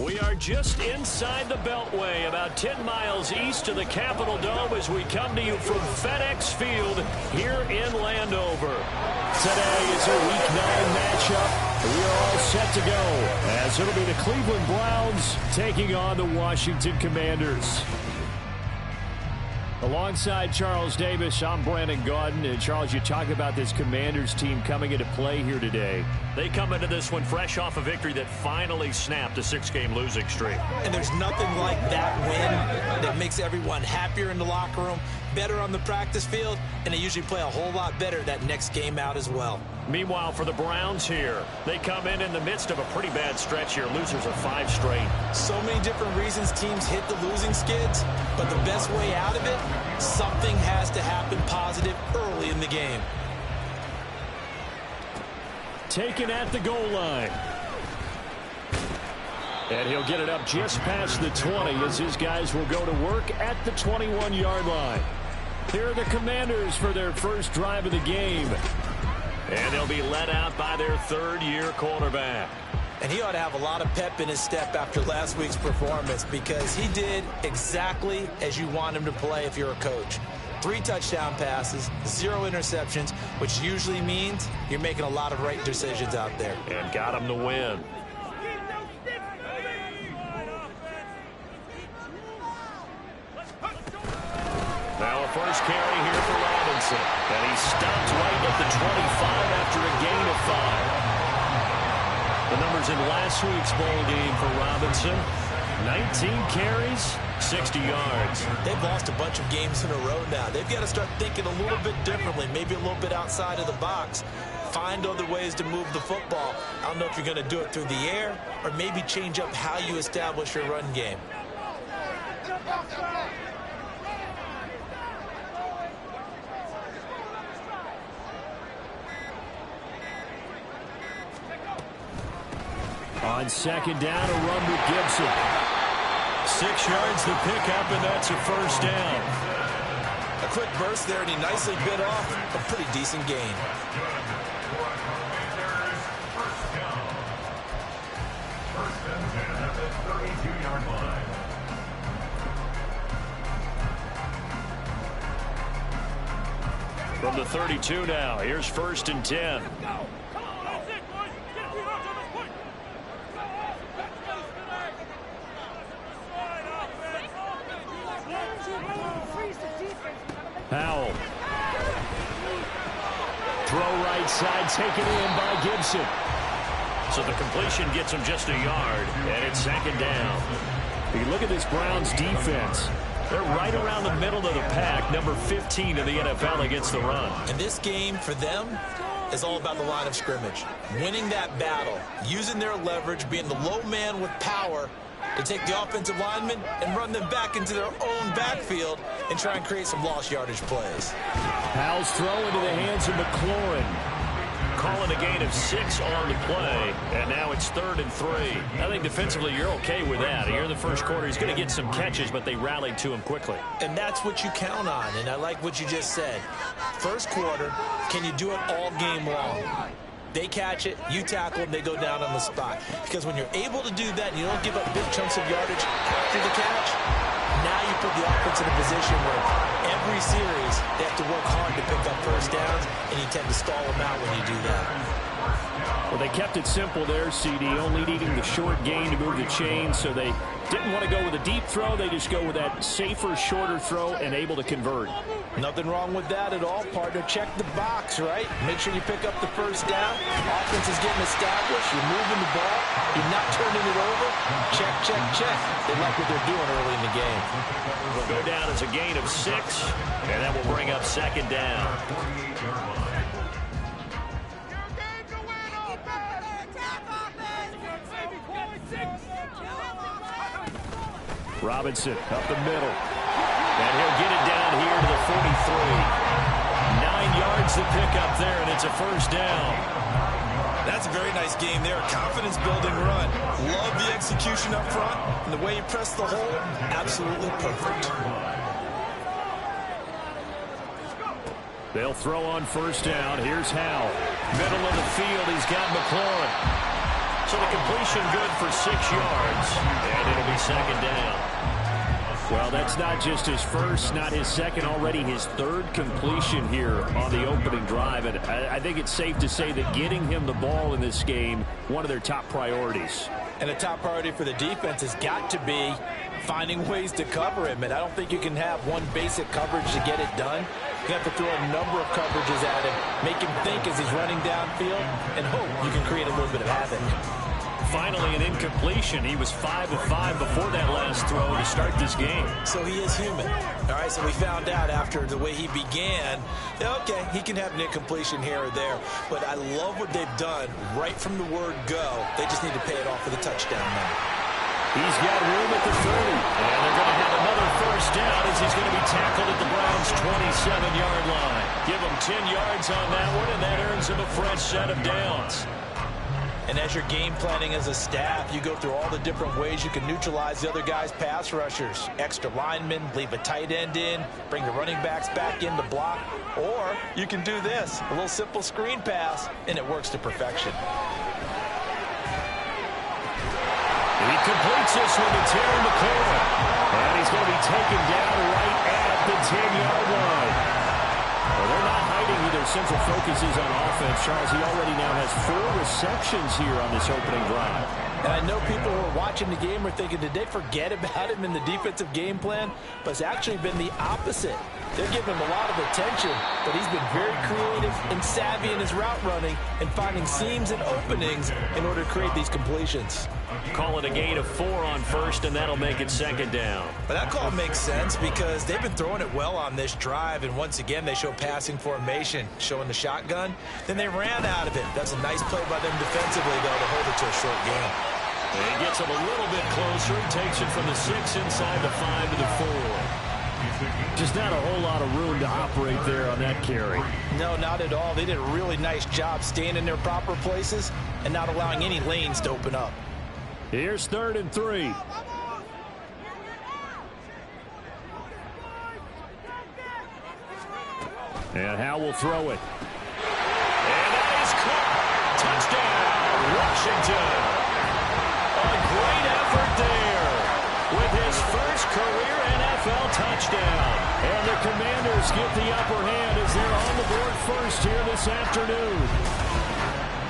We are just inside the Beltway, about 10 miles east of the Capitol Dome as we come to you from FedEx Field here in Landover. Today is a Week 9 matchup. We are all set to go as it'll be the Cleveland Browns taking on the Washington Commanders. Alongside Charles Davis, I'm Brandon Gaudin. And Charles, you talk about this Commanders team coming into play here today. They come into this one fresh off a victory that finally snapped a 6-game losing streak. And there's nothing like that win that makes everyone happier in the locker room, better on the practice field, and they usually play a whole lot better that next game out as well. Meanwhile, for the Browns here, they come in the midst of a pretty bad stretch here. Losers of 5 straight. So many different reasons teams hit the losing skids, but the best way out of it, something has to happen positive early in the game. Taken at the goal line. And he'll get it up just past the 20 as his guys will go to work at the 21-yard line. Here are the Commanders for their first drive of the game. And they'll be led out by their third-year quarterback. And he ought to have a lot of pep in his step after last week's performance because he did exactly as you want him to play if you're a coach. 3 touchdown passes, 0 interceptions, which usually means you're making a lot of right decisions out there. And got him to win. Now a first carry here for Robinson. And he stopped right at the 25 after a gain of 5. The numbers in last week's ball game for Robinson. 19 carries, 60 yards. They've lost a bunch of games in a row now. They've got to start thinking a little bit differently, maybe a little bit outside of the box. Find other ways to move the football. I don't know if you're going to do it through the air or maybe change up how you establish your run game. On second down, a run with Gibson. 6 yards the pickup, and that's a first down. A quick burst there, and he nicely bit off a pretty decent gain. From the 32 now, here's 1st and 10. Powell. Throw right side, taken in by Gibson. So the completion gets him just a yard, and it's 2nd down. You look at this Browns defense. They're right around the middle of the pack, number 15 in the NFL against the run. And this game for them is all about the line of scrimmage. Winning that battle, using their leverage, being the low man with power to take the offensive linemen and run them back into their own backfield and try and create some lost yardage plays. Powell's throw into the hands of McLaurin. Calling a gain of 6 on the play, and now it's 3rd and 3. I think defensively you're okay with that. Here in the first quarter, he's going to get some catches, but they rallied to him quickly. And that's what you count on, and I like what you just said. First quarter, can you do it all game long? They catch it, you tackle, and they go down on the spot. Because when you're able to do that and you don't give up big chunks of yardage after the catch, now you put the offense in a position where every series they have to work hard to pick up first downs, and you tend to stall them out when you do that. Well, they kept it simple there, CD, only needing the short gain to move the chain, so they didn't want to go with a deep throw. They just go with that safer, shorter throw and able to convert. Nothing wrong with that at all, partner. Check the box, right? Make sure you pick up the first down. Offense is getting established. You're moving the ball. You're not turning it over. Check, check, check. They like what they're doing early in the game. Will go down as a gain of 6, and that will bring up 2nd down. Robinson up the middle. And he'll get it down here to the 43. 9 yards to pick up there, and it's a first down. That's a very nice game there. Confidence-building run. Love the execution up front. And the way you press the hole, absolutely perfect. They'll throw on first down. Here's Howell. Middle of the field, he's got McLaurin. So the completion good for 6 yards, and it'll be second down. Well, that's not just his first, not his second, already his third completion here on the opening drive. And I think it's safe to say that getting him the ball in this game, one of their top priorities. And a top priority for the defense has got to be finding ways to cover him. And I don't think you can have one basic coverage to get it done. You have to throw a number of coverages at him, make him think as he's running downfield, and hope you can create a little bit of havoc. Finally, an incompletion. He was 5 of 5 before that last throw to start this game. So he is human. All right, so we found out after the way he began, okay, he can have an incompletion here or there. But I love what they've done right from the word go. They just need to pay it off for the touchdown now. He's got room at the 30. And they're going to have another first down as he's going to be tackled at the Browns' 27-yard line. Give him 10 yards on that one, and that earns him a fresh set of downs. And as you're game planning as a staff, you go through all the different ways you can neutralize the other guy's pass rushers. Extra linemen, leave a tight end in, bring the running backs back in to block. Or you can do this, a little simple screen pass, and it works to perfection. He completes this one to Terry McLaurin. And he's going to be taken down right at the 10-yard line. Well, they're not hiding who their central focus is on offense, Charles. He already now has 4 receptions here on this opening drive. And I know people who are watching the game are thinking, did they forget about him in the defensive game plan? But it's actually been the opposite. They're giving him a lot of attention, but he's been very creative and savvy in his route running and finding seams and openings in order to create these completions. Call it a gain of 4 on first, and that'll make it second down. But that call makes sense because they've been throwing it well on this drive, and once again they show passing formation, showing the shotgun. Then they ran out of it. That's a nice play by them defensively, though, to hold it to a short game. And he gets him a little bit closer. He takes it from the 6 inside the 5 to the 4. Just not a whole lot of room to operate there on that carry. No, not at all. They did a really nice job staying in their proper places and not allowing any lanes to open up. Here's 3rd and 3. And Howe will throw it. And that is caught. Touchdown, Washington. A great effort there with his first career NFL touchdown. And the Commanders get the upper hand as they're on the board first here this afternoon.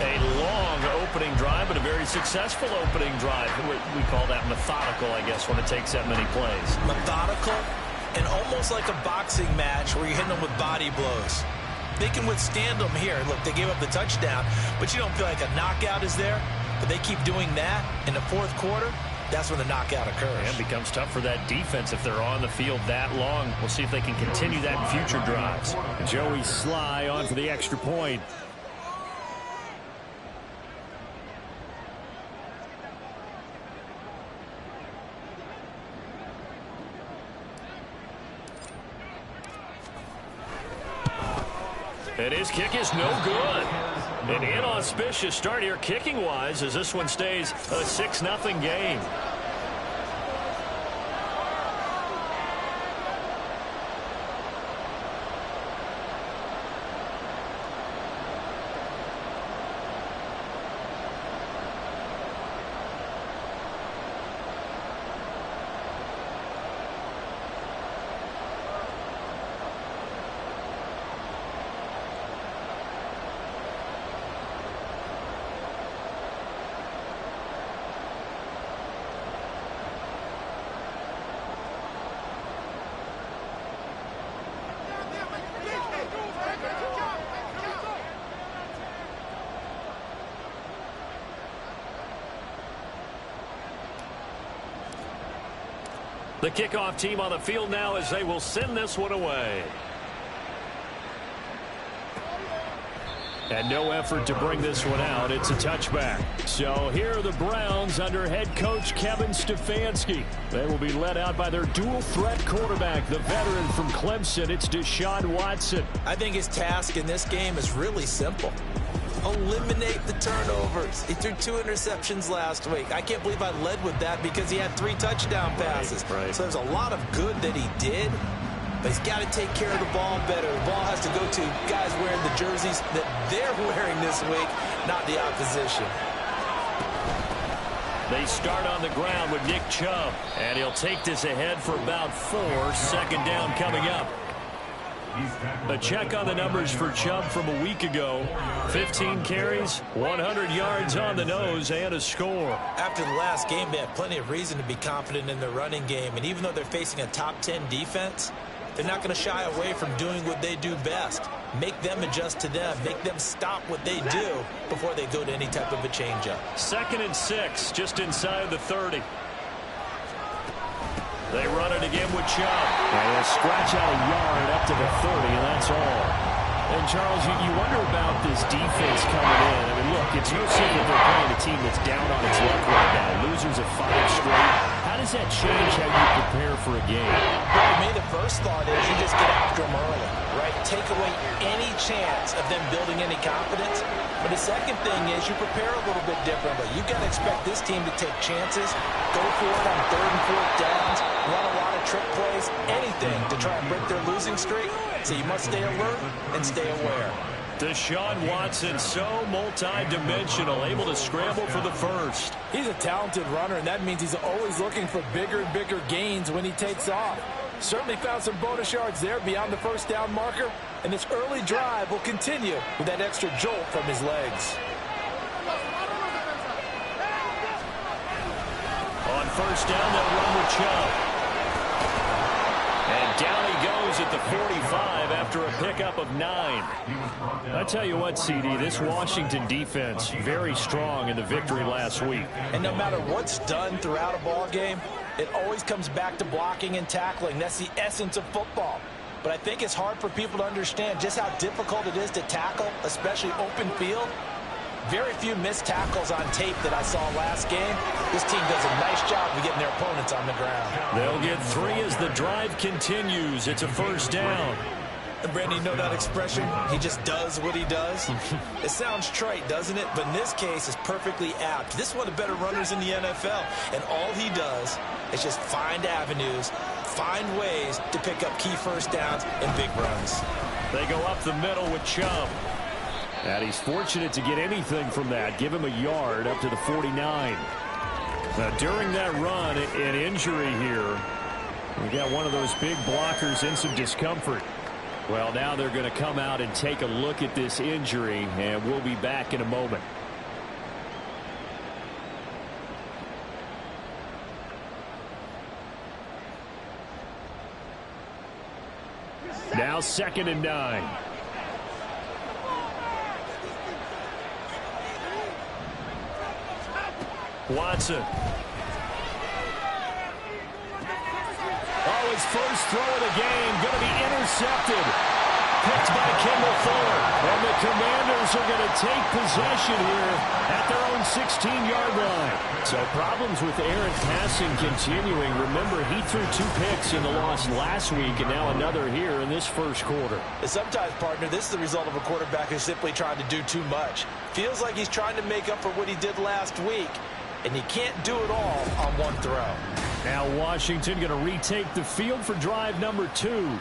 A long opening drive, but a very successful opening drive. We call that methodical, I guess, when it takes that many plays. Methodical and almost like a boxing match where you're hitting them with body blows. They can withstand them here. Look, they gave up the touchdown, but you don't feel like a knockout is there. But they keep doing that in the 4th quarter. That's when the knockout occurs. And it becomes tough for that defense if they're on the field that long. We'll see if they can continue that in future drives. Joey Sly on for the extra point. And his kick is no good. An inauspicious start here kicking-wise as this one stays a 6-0 game. The kickoff team on the field now as they will send this one away. And no effort to bring this one out. It's a touchback. So here are the Browns under head coach Kevin Stefanski. They will be led out by their dual-threat quarterback, the veteran from Clemson. It's Deshaun Watson. I think his task in this game is really simple. Eliminate the turnovers. He threw 2 interceptions last week. I can't believe I led with that because he had 3 touchdown passes. Right. So there's a lot of good that he did, but he's got to take care of the ball better. The ball has to go to guys wearing the jerseys that they're wearing this week, not the opposition. They start on the ground with Nick Chubb, and he'll take this ahead for about 4. Second down coming up. A check on the numbers for Chubb from a week ago. 15 carries, 100 yards on the nose, and a score. After the last game, they have plenty of reason to be confident in their running game. And even though they're facing a top 10 defense, they're not going to shy away from doing what they do best. Make them adjust to them. Make them stop what they do before they go to any type of a changeup. 2nd and 6, just inside the 30. They run it again with Chubb. And he'll scratch out a yard up to the 30, and that's all. And, Charles, you wonder about this defense coming in. I mean, look, it's no secret they're playing a team that's down on its luck right now. Losers of 5 straight. How does that change how you prepare for a game? Well, to me, the first thought is you just get after them early, right? Take away any chance of them building any confidence. But the second thing is you prepare a little bit differently. You've got to expect this team to take chances, go for it on 3rd and 4th downs, run a lot of trick plays, anything to try and break their losing streak. So you must stay alert and stay aware. Deshaun Watson, so multi-dimensional, able to scramble for the first. He's a talented runner, and that means he's always looking for bigger and bigger gains when he takes off. Certainly found some bonus yards there beyond the first down marker, and this early drive will continue with that extra jolt from his legs. On first down, they'll run with Chubb. And down he goes at the 45 after a pickup of 9. I tell you what, CD, this Washington defense, very strong in the victory last week. And no matter what's done throughout a ball game, it always comes back to blocking and tackling. That's the essence of football. But I think it's hard for people to understand just how difficult it is to tackle, especially open field. Very few missed tackles on tape that I saw last game. This team does a nice job of getting their opponents on the ground. They'll get 3 as the drive continues. It's a first down. And Brandon, you know that expression? He just does what he does. It sounds trite, doesn't it? But in this case, it's perfectly apt. This is one of the better runners in the NFL. And all he does is just find avenues, find ways to pick up key first downs and big runs. They go up the middle with Chubb. And he's fortunate to get anything from that. Give him a yard up to the 49. Now, during that run, an injury here. We got one of those big blockers in some discomfort. Well, now they're going to come out and take a look at this injury, and we'll be back in a moment. Now 2nd and 9. Watson. Oh, his first throw of the game going to be intercepted. Picked by Kendall Fuller. And the Commanders are going to take possession here at their own 16-yard line. So problems with errant passing continuing. Remember, he threw 2 picks in the loss last week and now another here in this first quarter. And sometimes, partner, this is the result of a quarterback who's simply trying to do too much. Feels like he's trying to make up for what he did last week. And you can't do it all on one throw. Now Washington going to retake the field for drive number 2.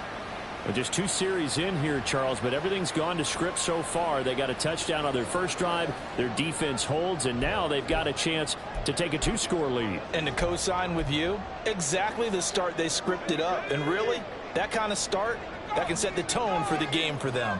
Just 2 series in here, Charles, but everything's gone to script so far. They got a touchdown on their first drive. Their defense holds, and now they've got a chance to take a 2-score lead. And to co-sign with you, exactly the start they scripted up. And really, that kind of start, that can set the tone for the game for them.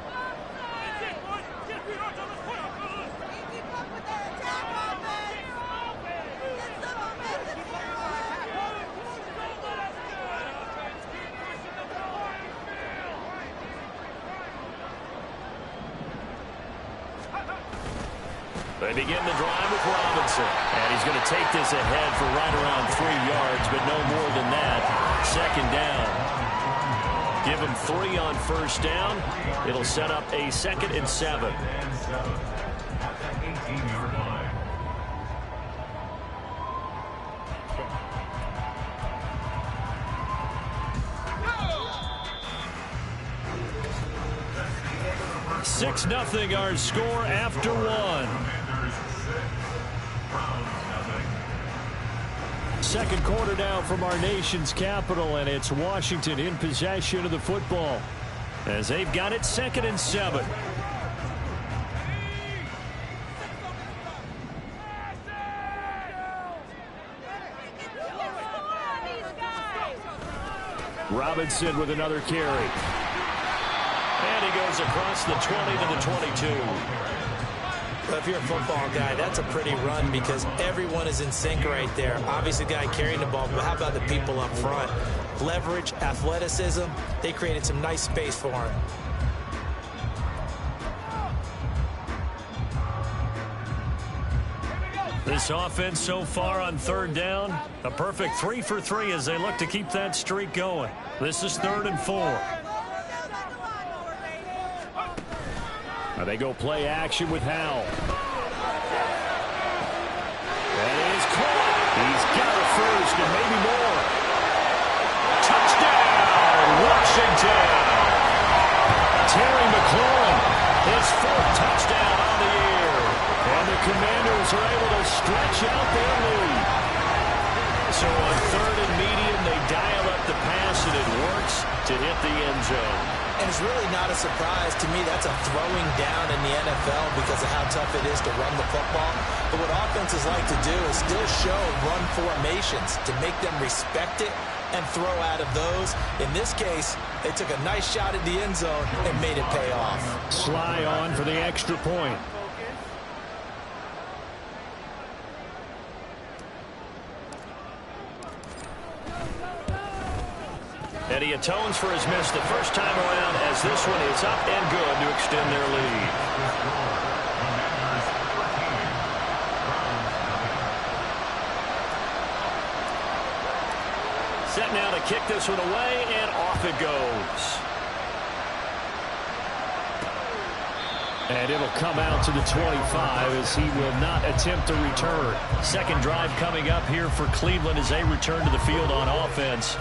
They begin the drive with Robinson. And he's going to take this ahead for right around 3 yards, but no more than that. 2nd down. Give him 3 on first down. It'll set up a 2nd and 7. Six 0 our score after 1. Second quarter now from our nation's capital, and it's Washington in possession of the football as they've got it 2nd and 7. Robinson with another carry. And he goes across the 20 to the 22. Well, if you're a football guy, that's a pretty run because everyone is in sync right there. Obviously, the guy carrying the ball, but how about the people up front? Leverage, athleticism, they created some nice space for him. This offense so far on third down, a perfect 3 for 3 as they look to keep that streak going. This is 3rd and 4. Now they go play action with Howell. That is caught. He's got it first and maybe more. Touchdown, Washington. Terry McLaurin, his 4th touchdown on the year. And the Commanders are able to stretch out their lead. So on 3rd and medium, they dial up the pass, and it works to hit the end zone. And it's really not a surprise. To me, that's a throwing down in the NFL because of how tough it is to run the football. But what offenses like to do is still show run formations to make them respect it and throw out of those. In this case, they took a nice shot at the end zone and made it pay off. Sly on for the extra point. And he atones for his miss the first time around as this one is up and good to extend their lead. Set now to kick this one away, and off it goes. And it'll come out to the 25 as he will not attempt to return. Second drive coming up here for Cleveland as they return to the field on offense.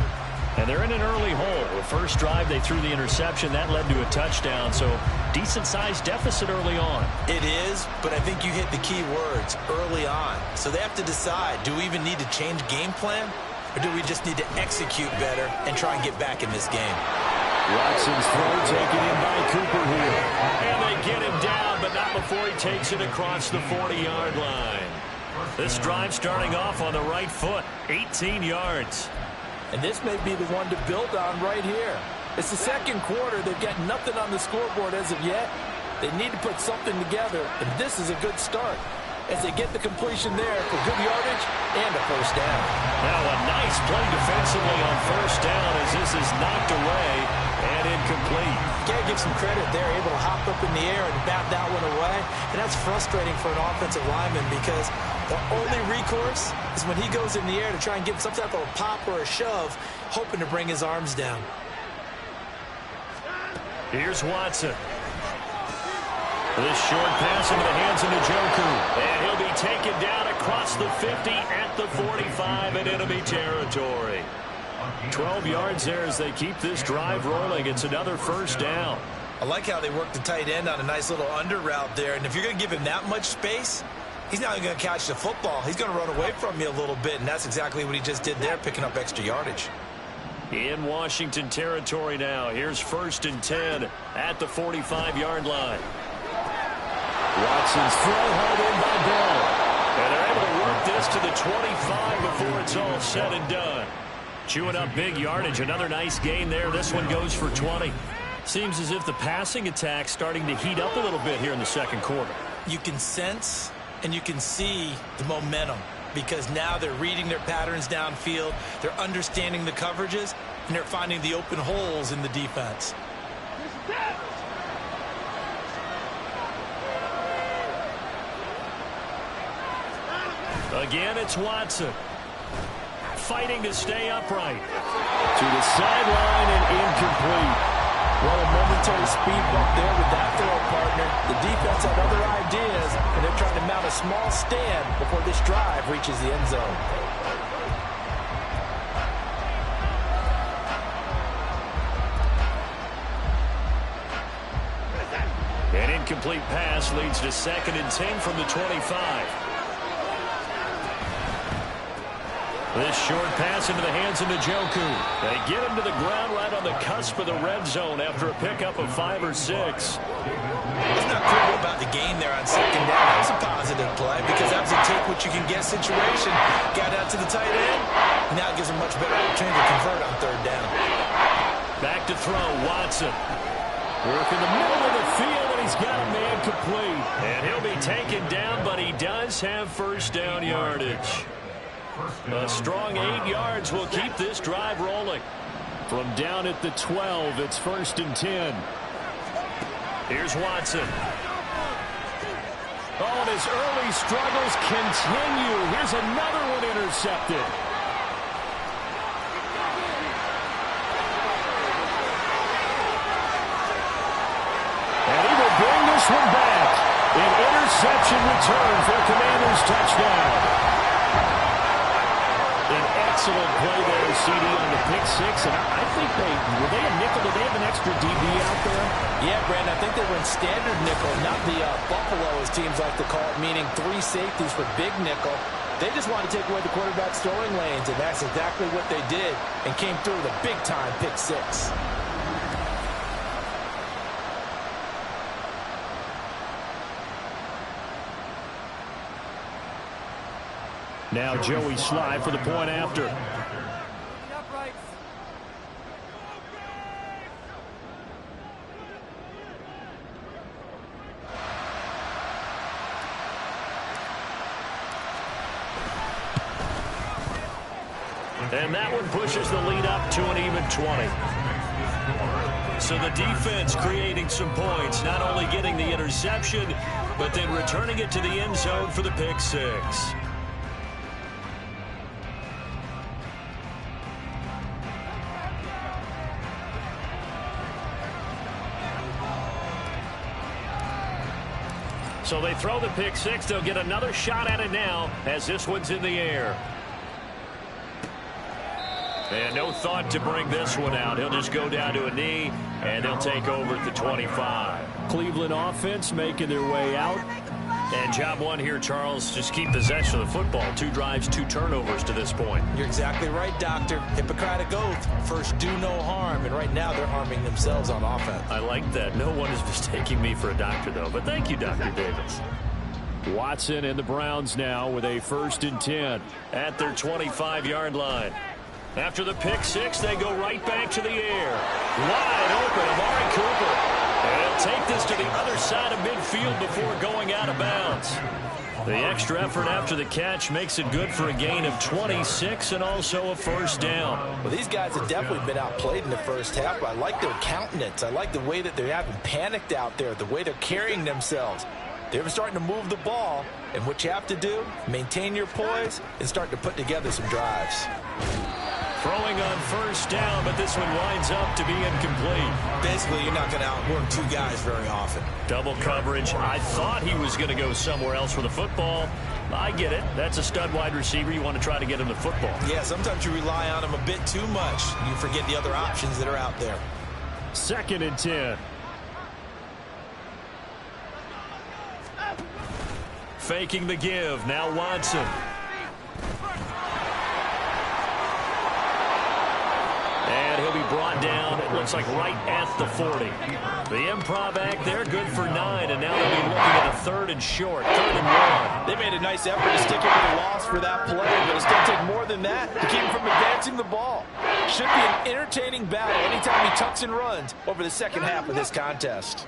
And they're in an early hole. The first drive, they threw the interception. That led to a touchdown, so decent-sized deficit early on. It is, but I think you hit the key words, early on. So they have to decide, do we even need to change game plan, or do we just need to execute better and try and get back in this game? Watson's throw taken in by Cooper here. And they get him down, but not before he takes it across the 40-yard line. This drive starting off on the right foot, 18 yards. And this may be the one to build on right here. It's the second quarter. They've got nothing on the scoreboard as of yet. They need to put something together, and this is a good start as they get the completion there for good yardage and a first down. Now a nice play defensively on first down as this is knocked away and incomplete. Got to give some credit there, able to hop up in the air and bat that one away. And that's frustrating for an offensive lineman because the only recourse is when he goes in the air to try and get some type of a pop or a shove, hoping to bring his arms down. Here's Watson. This short pass into the hands of Njoku. And he'll be taken down across the 50 at the 45 in enemy territory. 12 yards there as they keep this drive rolling. It's another first down. I like how they work the tight end on a nice little under route there. And if you're going to give him that much space, he's not going to catch the football. He's going to run away from you a little bit, and that's exactly what he just did there, picking up extra yardage. In Washington territory now. Here's 1st and 10 at the 45-yard line. Watson's throw held in by Bell. And they're able to work this to the 25 before it's all said and done. Chewing up big yardage. Another nice gain there. This one goes for 20. Seems as if the passing attack's starting to heat up a little bit here in the second quarter. You can sense and you can see the momentum because now they're reading their patterns downfield. They're understanding the coverages, and they're finding the open holes in the defense. Again, it's Watson. Fighting to stay upright. To the sideline and incomplete. Well, a momentary speed bump there with that throw, partner. The defense had other ideas, and they're trying to mount a small stand before this drive reaches the end zone. An incomplete pass leads to 2nd and 10 from the 25. This short pass into the hands of Njoku. They get him to the ground right on the cusp of the red zone after a pickup of 5 or 6. It's not clear about the gain there on 2nd down. That was a positive play because that was a take-what-you-can-get situation. Got out to the tight end. Now it gives him much better opportunity to convert on 3rd down. Back to throw, Watson. Work in the middle of the field, and he's got a man complete. And he'll be taken down, but he does have first down yardage. A strong 8 yards will keep this drive rolling. From down at the 12, it's 1st and 10. Here's Watson. Oh, and his early struggles continue. Here's another one intercepted. And he will bring this one back. An interception return for a Commanders touchdown. An excellent play there, CD, on the pick six. And I think were they a nickel? Did they have an extra DB out there? Yeah, Brandon, I think they were in standard nickel, not the Buffalo, as teams like to call it, meaning 3 safeties for big nickel. They just wanted to take away the quarterback's throwing lanes, and that's exactly what they did, and came through with a big-time pick six. Now Joey Sly for the point after. And that one pushes the lead up to an even 20. So the defense creating some points, not only getting the interception, but then returning it to the end zone for the pick six. So they throw the pick six. They'll get another shot at it now as this one's in the air. And no thought to bring this one out. He'll just go down to a knee, and they'll take over at the 25. Cleveland offense making their way out. And job one here, Charles, just keep possession of the football. 2 drives, 2 turnovers to this point. You're exactly right, Doctor. Hippocratic oath. First, do no harm. And right now, they're harming themselves on offense. I like that. No one is mistaking me for a doctor, though. But thank you, Dr. Davis. Watson and the Browns now with a 1st and 10 at their 25-yard line. After the pick six, they go right back to the air. Wide open, Amari Cooper. And he'll take this to the other side of midfield before going out of bounds. The extra effort after the catch makes it good for a gain of 26 and also a 1st down. Well, these guys have definitely been outplayed in the first half. I like their countenance. I like the way that they haven't panicked out there, the way they're carrying themselves. They're starting to move the ball, and what you have to do, maintain your poise and start to put together some drives. Throwing on 1st down, but this one winds up to be incomplete. Basically, you're not going to outwork 2 guys very often. Double coverage. I thought he was going to go somewhere else for the football. I get it. That's a stud wide receiver. You want to try to get him the football. Yeah, sometimes you rely on him a bit too much. You forget the other options that are out there. 2nd and 10. Faking the give. Now Watson. And he'll be brought down, it looks like, right at the 40. The improv act there, good for 9, and now they'll be looking at a 3rd and short, 3rd and 1. They made a nice effort to stick him with a loss for that play, but it's going to take more than that to keep him from advancing the ball. Should be an entertaining battle anytime he tucks and runs over the second half of this contest.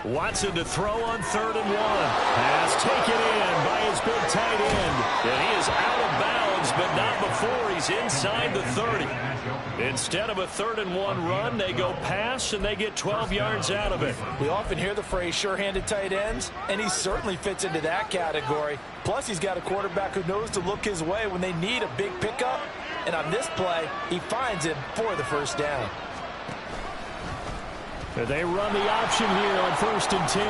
Watson to throw on 3rd and 1. Pass taken in by his big tight end. And he is out of bounds, but not before he's inside the 30. Instead of a 3rd and 1 run, they go pass, and they get 12 yards out of it. We often hear the phrase sure-handed tight ends, and he certainly fits into that category. Plus, he's got a quarterback who knows to look his way when they need a big pickup. And on this play, he finds him for the 1st down. They run the option here on 1st and 10.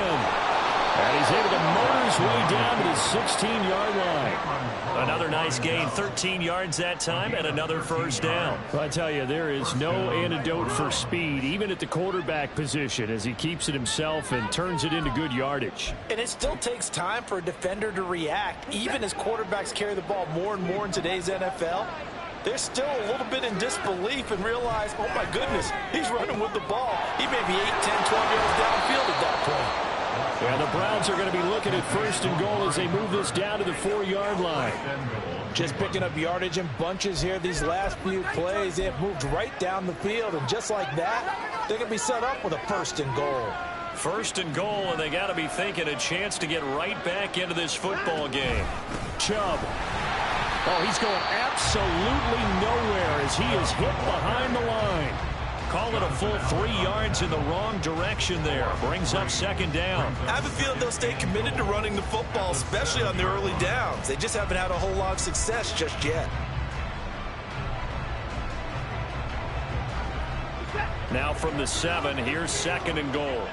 And he's able to motor his way down to the 16-yard line. Another nice gain, 13 yards that time, and another 1st down. I tell you, there is no antidote for speed, even at the quarterback position, as he keeps it himself and turns it into good yardage. And it still takes time for a defender to react, even as quarterbacks carry the ball more and more in today's NFL. They're still a little bit in disbelief and realize, oh, my goodness, he's running with the ball. He may be 8, 10, 12 yards downfield at that point. And the Browns are going to be looking at 1st and goal as they move this down to the 4-yard line. Just picking up yardage in bunches here these last few plays. They have moved right down the field, and just like that, they're going to be set up with a 1st and goal. 1st and goal, and they got to be thinking a chance to get right back into this football game. Chubb. Oh, he's going absolutely nowhere as he is hit behind the line. Call it a full 3 yards in the wrong direction there. Brings up 2nd down. I have a feeling they'll stay committed to running the football, especially on the early downs. They just haven't had a whole lot of success just yet. Now from the 7, here's 2nd and goal.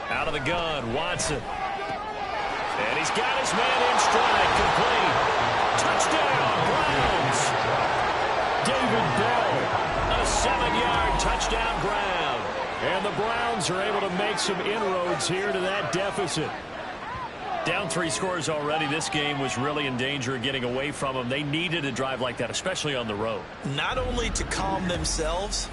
Out of the gun, Watson. And he's got his man in stride, complete. Touchdown, Browns. David Bell, a 7-yard touchdown grab. And the Browns are able to make some inroads here to that deficit. Down 3 scores already. This game was really in danger of getting away from them. They needed a drive like that, especially on the road. Not only to calm themselves,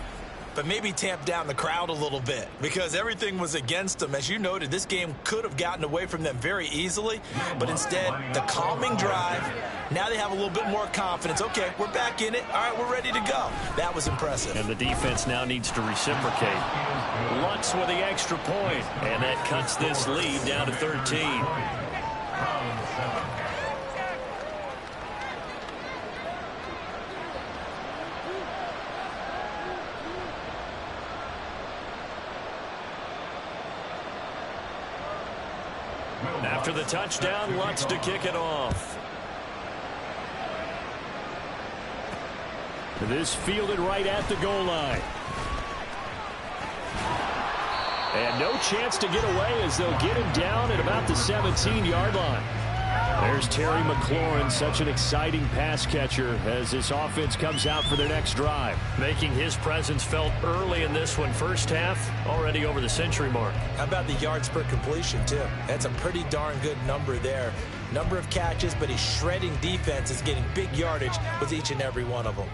but maybe tamp down the crowd a little bit because everything was against them. As you noted, this game could have gotten away from them very easily, but instead, the calming drive, now they have a little bit more confidence. Okay, we're back in it. All right, we're ready to go. That was impressive. And the defense now needs to reciprocate. Lutz with the extra point, and that cuts this lead down to 13. After the touchdown, Lutz to kick it off. This fielded right at the goal line. And no chance to get away as they'll get him down at about the 17-yard line. There's Terry McLaurin, such an exciting pass catcher as this offense comes out for their next drive. Making his presence felt early in this one. First half, already over the century mark. How about the yards per completion, too? That's a pretty darn good number there. Number of catches, but he's shredding defense is getting big yardage with each and every one of them.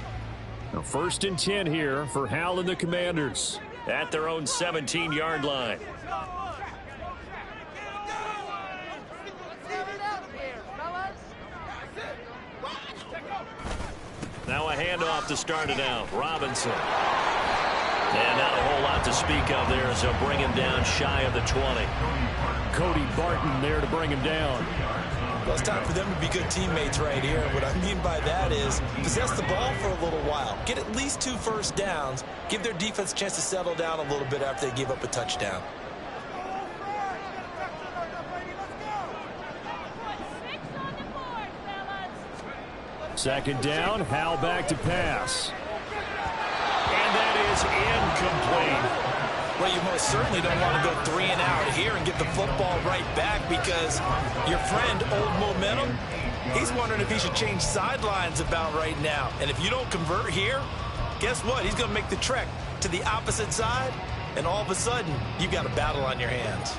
Now 1st and 10 here for Hal and the Commanders at their own 17-yard line. Now a handoff to start it out. Robinson. And not a whole lot to speak of there as they'll bring him down shy of the 20. Cody Barton there to bring him down. Well, it's time for them to be good teammates right here. What I mean by that is possess the ball for a little while. Get at least 2 first downs. Give their defense a chance to settle down a little bit after they give up a touchdown. Second down, Hal back to pass. And that is incomplete. Well, you most certainly don't want to go 3 and out here and get the football right back because your friend, Old Momentum, he's wondering if he should change sidelines about right now. And if you don't convert here, guess what? He's going to make the trek to the opposite side, and all of a sudden, you've got a battle on your hands.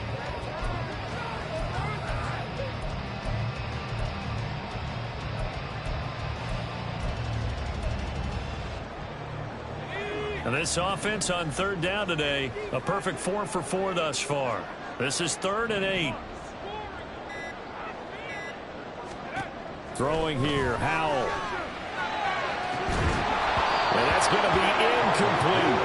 And this offense on 3rd down today, a perfect 4 for 4 thus far. This is 3rd and 8. Throwing here, Howell. And that's going to be incomplete.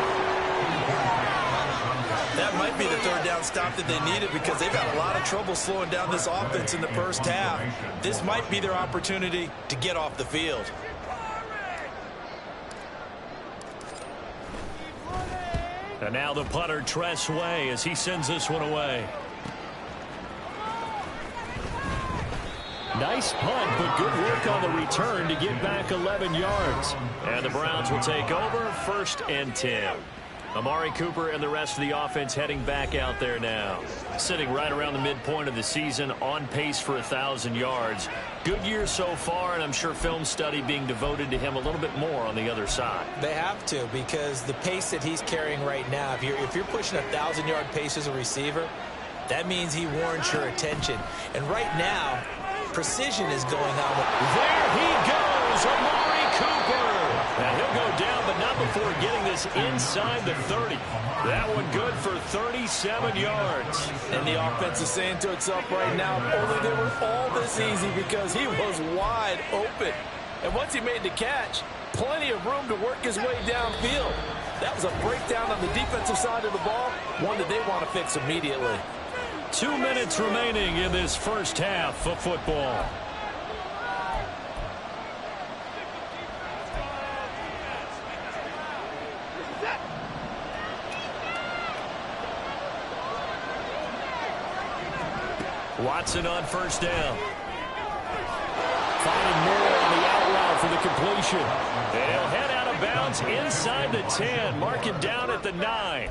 That might be the 3rd down stop that they needed because they've had a lot of trouble slowing down this offense in the first half. This might be their opportunity to get off the field. And now the punter, Tress Way, as he sends this one away. Nice punt, but good work on the return to get back 11 yards. And the Browns will take over 1st and 10. Amari Cooper and the rest of the offense heading back out there now. Sitting right around the midpoint of the season, on pace for 1,000 yards. Good year so far, and I'm sure film study being devoted to him a little bit more on the other side. They have to, because the pace that he's carrying right now, if you're pushing 1,000-yard pace as a receiver, that means he warrants your attention. And right now, precision is going on. There he goes, Amari Cooper. Now he'll go down, but not before getting this inside the 30. That one good for 37 yards. And the offense is saying to itself right now, only they were all this easy because he was wide open. And once he made the catch, plenty of room to work his way downfield. That was a breakdown on the defensive side of the ball, one that they want to fix immediately. 2 minutes remaining in this first half of football. Watson on first down. Finding more on the out route for the completion. They'll head out of bounds inside the 10. Mark it down at the 9.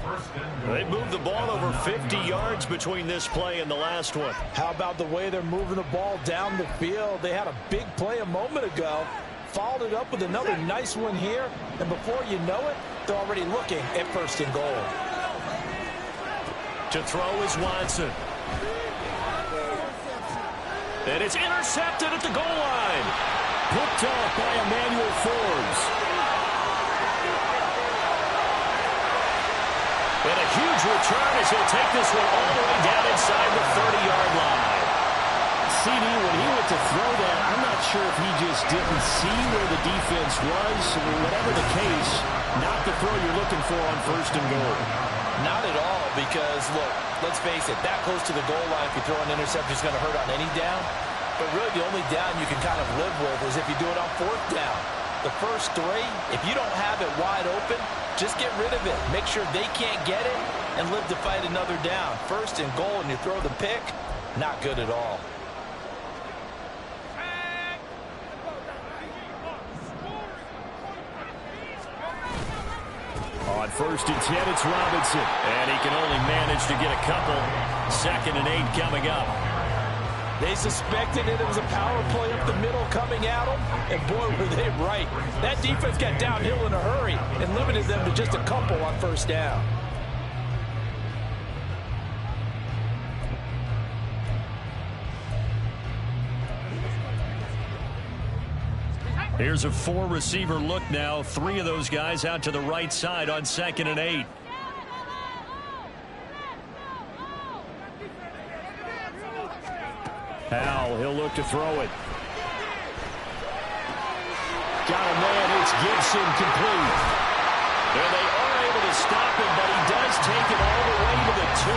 They moved the ball over 50 yards between this play and the last one. How about the way they're moving the ball down the field? They had a big play a moment ago. Followed it up with another nice one here. And before you know it, they're already looking at first and goal. To throw is Watson. And it's intercepted at the goal line. Picked off by Emmanuel Forbes. And a huge return as he'll take this one all the way down inside the 30-yard line. CD, when he went to throw that, I'm not sure if he just didn't see where the defense was. Whatever the case, not the throw you're looking for on first and goal. Not at all, because, look, let's face it, that close to the goal line, if you throw an interception, is going to hurt on any down. But really, the only down you can kind of live with is if you do it on fourth down. The first three, if you don't have it wide open, just get rid of it. Make sure they can't get it and live to fight another down. First and goal, and you throw the pick, not good at all. On first and 10, it's Robinson. And he can only manage to get a couple. 2nd and 8 coming up. They suspected it was a power play up the middle coming at them, and boy, were they right. That defense got downhill in a hurry and limited them to just a couple on first down. Here's a 4-receiver look now. 3 of those guys out to the right side on 2nd and 8. Howell, he'll look to throw it. Got a man, it's Gibson, complete. And they are able to stop him, but he does take it all the way to the 2.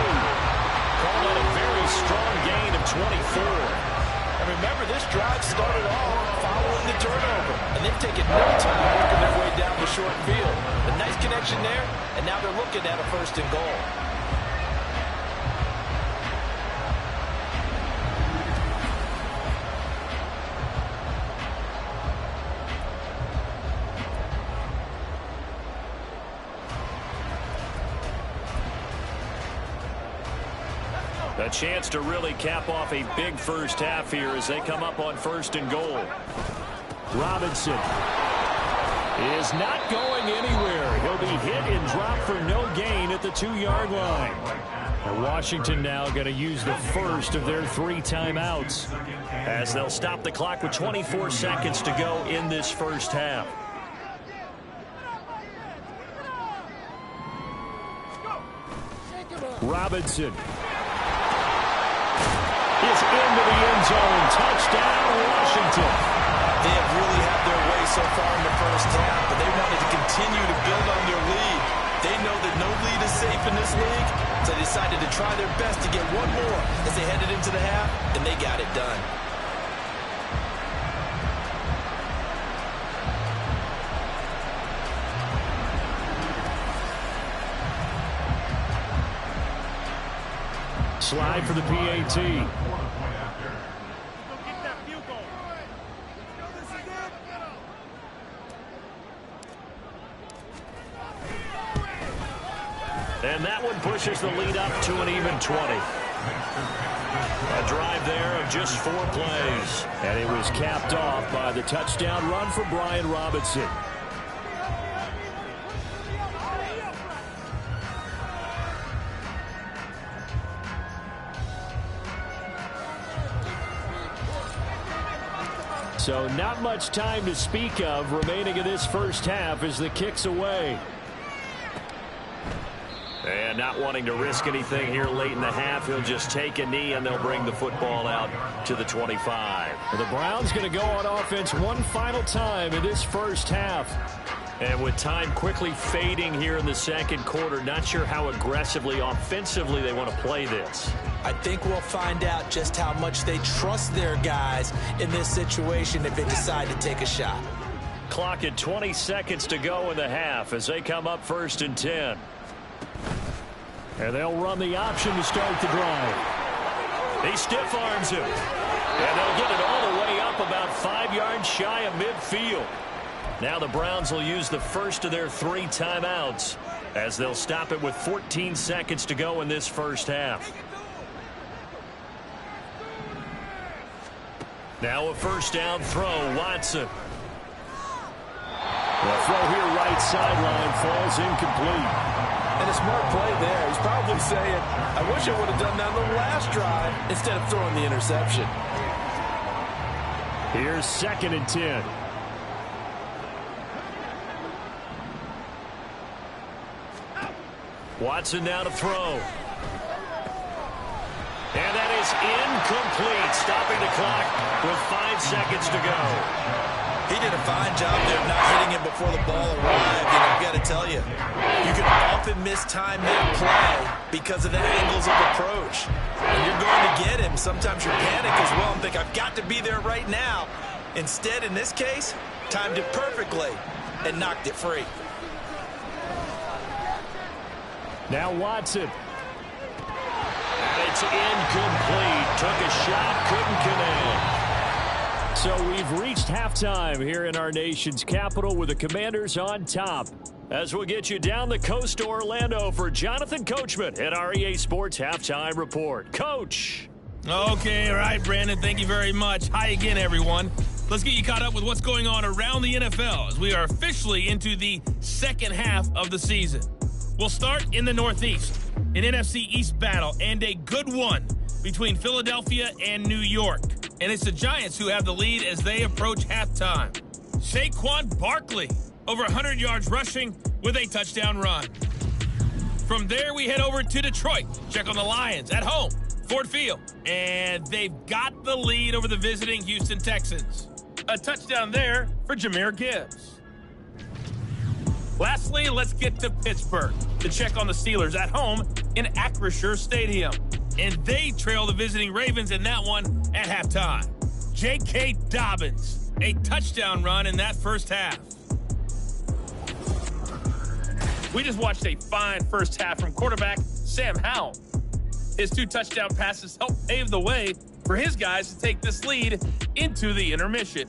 Called on a very strong gain of 24. And remember, this drive started off following the turnover, and they've taken no time working their way down the short field. A nice connection there, and now they're looking at a first and goal. A chance to really cap off a big first half here as they come up on first and goal. Robinson is not going anywhere. He'll be hit and dropped for no gain at the 2-yard line. And Washington now going to use the first of their 3 timeouts as they'll stop the clock with 24 seconds to go in this first half. Robinson is into the end zone. Touchdown, Washington. They have really had their way so far in the first half, but they wanted to continue to build on their lead. They know that no lead is safe in this league, so they decided to try their best to get one more as they headed into the half, and they got it done. Slide for the PAT. And that one pushes the lead up to an even 20. A drive there of just 4 plays. And it was capped off by the touchdown run for Brian Robinson. So not much time to speak of remaining in this first half as the kick's away. And not wanting to risk anything here late in the half, he'll just take a knee and they'll bring the football out to the 25. The Browns going to go on offense one final time in this first half. And with time quickly fading here in the second quarter, not sure how aggressively, offensively they want to play this. I think we'll find out just how much they trust their guys in this situation if they decide to take a shot. Clock at 20 seconds to go in the half as they come up 1st and 10. And they'll run the option to start the drive. He stiff arms him. And they'll get it all the way up about 5 yards shy of midfield. Now the Browns will use the first of their 3 timeouts as they'll stop it with 14 seconds to go in this first half. Now a first down throw, Watson. The throw here right sideline falls incomplete. And a smart play there. He's probably saying, I wish I would have done that on the last drive instead of throwing the interception. Here's 2nd and 10. Watson now to throw. And that is incomplete, stopping the clock with 5 seconds to go. He did a fine job there not hitting him before the ball arrived. And I've got to tell you, you can often mistime that play because of the angles of approach. When you're going to get him, sometimes you panic as well and think, I've got to be there right now. Instead, in this case, timed it perfectly and knocked it free. Now Watson. And it's incomplete. Took a shot, couldn't connect. So we've reached halftime here in our nation's capital with the Commanders on top. As we'll get you down the coast to Orlando for Jonathan Coachman at our EA Sports Halftime Report. Coach. Okay, all right, Brandon, thank you very much. Hi again, everyone. Let's get you caught up with what's going on around the NFL as we are officially into the second half of the season. We'll start in the Northeast, an NFC East battle and a good one between Philadelphia and New York. And it's the Giants who have the lead as they approach halftime. Saquon Barkley, over 100 yards rushing with a touchdown run. From there, we head over to Detroit. Check on the Lions at home, Ford Field. And they've got the lead over the visiting Houston Texans. A touchdown there for Jahmyr Gibbs. Lastly, let's get to Pittsburgh to check on the Steelers at home in Acrisure Stadium. And they trail the visiting Ravens in that one at halftime. J.K. Dobbins, a touchdown run in that first half. We just watched a fine first half from quarterback Sam Howell. His 2 touchdown passes helped pave the way for his guys to take this lead into the intermission.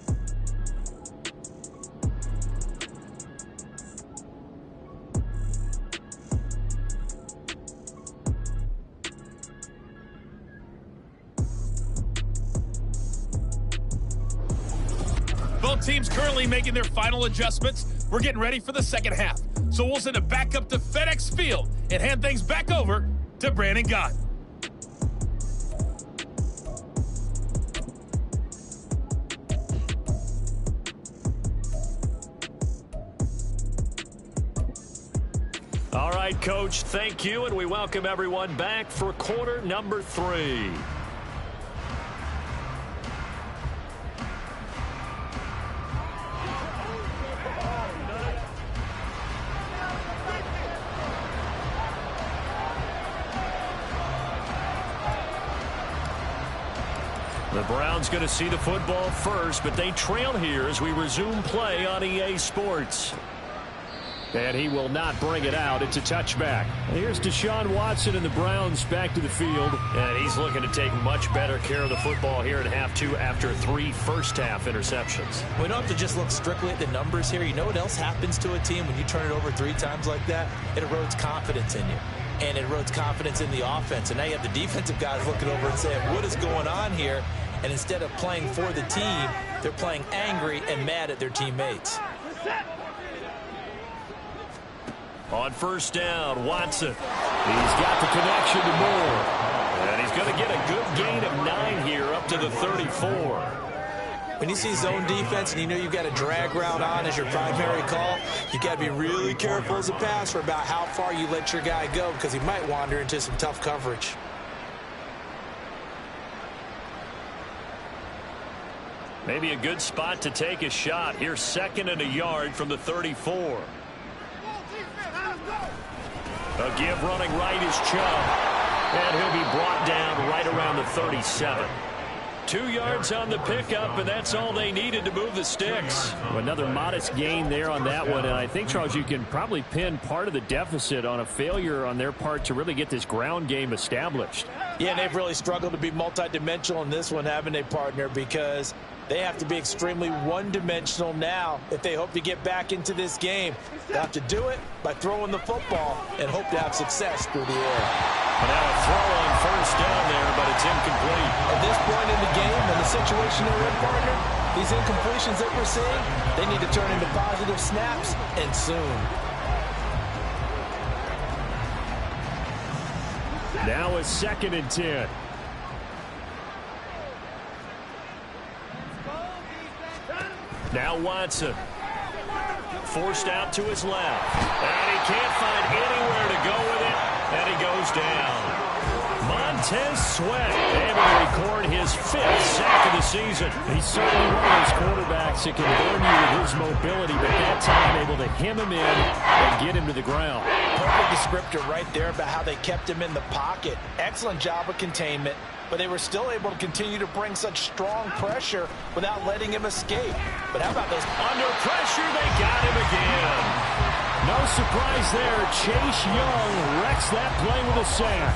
Both teams currently making their final adjustments. We're getting ready for the second half. So we'll send it back up to FedEx Field and hand things back over to Brandon Gott. All right, Coach, thank you, and we welcome everyone back for quarter number 3. The Browns going to see the football first, but they trail here as we resume play on EA Sports. And he will not bring it out. It's a touchback. Here's Deshaun Watson and the Browns back to the field. And he's looking to take much better care of the football here in half 2 after 3 first-half interceptions. We don't have to just look strictly at the numbers here. You know what else happens to a team when you turn it over 3 times like that? It erodes confidence in you. And it erodes confidence in the offense. And now you have the defensive guys looking over and saying, what is going on here? And instead of playing for the team, they're playing angry and mad at their teammates. On first down, Watson. He's got the connection to Moore. And he's going to get a good gain of 9 here up to the 34. When you see zone defense and you know you've got a drag route on as your primary call, you got to be really careful as a passer about how far you let your guy go because he might wander into some tough coverage. Maybe a good spot to take a shot. Here's 2nd and a yard from the 34. A give running right is Chubb. And he'll be brought down right around the 37. 2 yards on the pickup, and that's all they needed to move the sticks. Another modest gain there on that one, and I think, Charles, you can probably pin part of the deficit on a failure on their part to really get this ground game established. Yeah, and they've really struggled to be multidimensional in this one, haven't they, partner, because they have to be extremely one-dimensional now if they hope to get back into this game. They have to do it by throwing the football and hope to have success through the air. Now a throw on 1st down there, but it's incomplete. At this point in the game and the situation they're in, partner, these incompletions that we're seeing, they need to turn into positive snaps, and soon. Now a 2nd and 10. Now Watson. Forced out to his left. And he can't find anywhere to go with it. And he goes down. Montez Sweat able to record his 5th sack of the season. He's certainly one of those quarterbacks that can burn you with his mobility, but that time able to hem him in and get him to the ground. Perfect descriptor right there about how they kept him in the pocket. Excellent job of containment, but they were still able to continue to bring such strong pressure without letting him escape. But how about those? Under pressure, they got him again. No surprise there. Chase Young wrecks that play with a sack.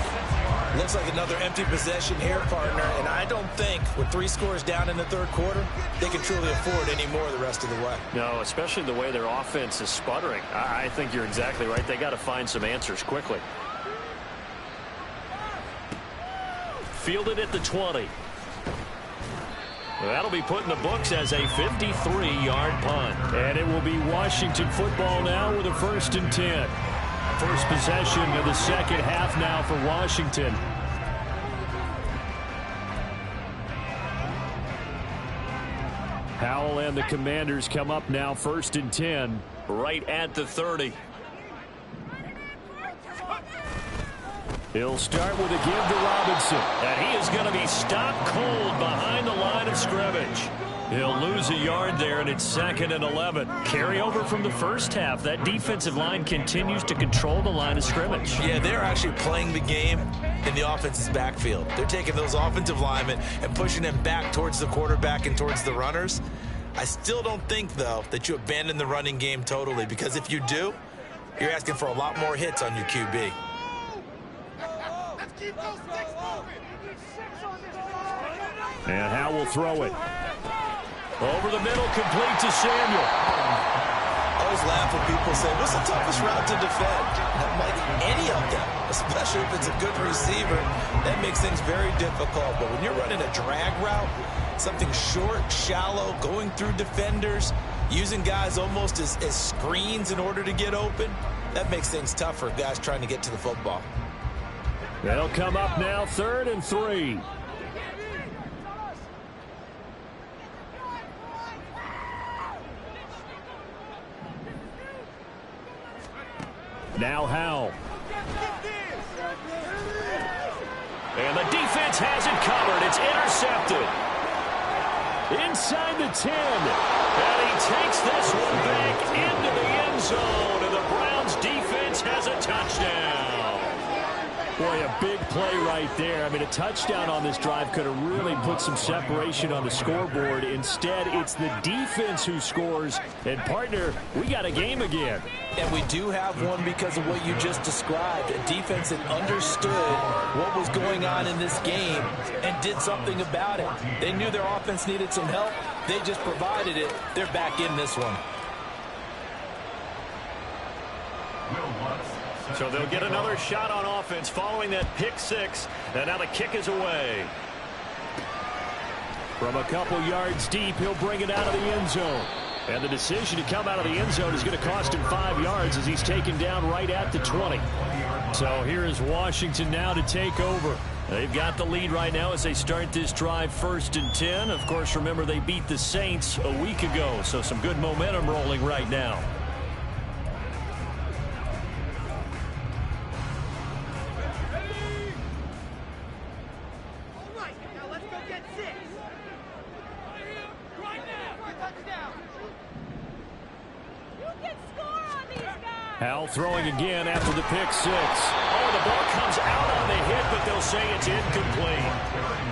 Looks like another empty possession here, partner, and I don't think with 3 scores down in the 3rd quarter, they can truly afford any more the rest of the way. No, especially the way their offense is sputtering. I think you're exactly right. They got to find some answers quickly. Fielded at the 20. That'll be put in the books as a 53-yard punt. And it will be Washington football now with a 1st and 10. First possession of the 2nd half now for Washington. Howell and the Commanders come up now 1st and 10. Right at the 30. He'll start with a give to Robinson. And he is going to be stopped cold behind the line of scrimmage. He'll lose a yard there, and it's 2nd and 11. Carry over from the first half. That defensive line continues to control the line of scrimmage. Yeah, they're actually playing the game in the offense's backfield. They're taking those offensive linemen and pushing them back towards the quarterback and towards the runners. I still don't think, though, that you abandon the running game totally, because if you do, you're asking for a lot more hits on your QB. And Howell will throw it. Over the middle, complete to Samuel. I always laugh when people say, what's the toughest route to defend? I'm like, any of them, especially if it's a good receiver. That makes things very difficult. But when you're running a drag route, something short, shallow, going through defenders, using guys almost as screens in order to get open, that makes things tough for guys trying to get to the football. They'll come up now 3rd and 3. Now Howell. And the defense has it covered. It's intercepted. Inside the 10. And he takes this one back into the end zone. And the Browns defense has a touchdown. Boy, a big play right there. I mean, a touchdown on this drive could have really put some separation on the scoreboard. Instead, it's the defense who scores. And, partner, we got a game again. And we do have one because of what you just described. A defense that understood what was going on in this game and did something about it. They knew their offense needed some help. They just provided it. They're back in this one. So they'll get another shot on offense following that pick 6. And now the kick is away. From a couple yards deep, he'll bring it out of the end zone. And the decision to come out of the end zone is going to cost him 5 yards as he's taken down right at the 20. So here is Washington now to take over. They've got the lead right now as they start this drive 1st and 10. Of course, remember they beat the Saints a week ago, so some good momentum rolling right now. Hal throwing again after the pick 6. Oh, the ball comes out on the hit, but they'll say it's incomplete.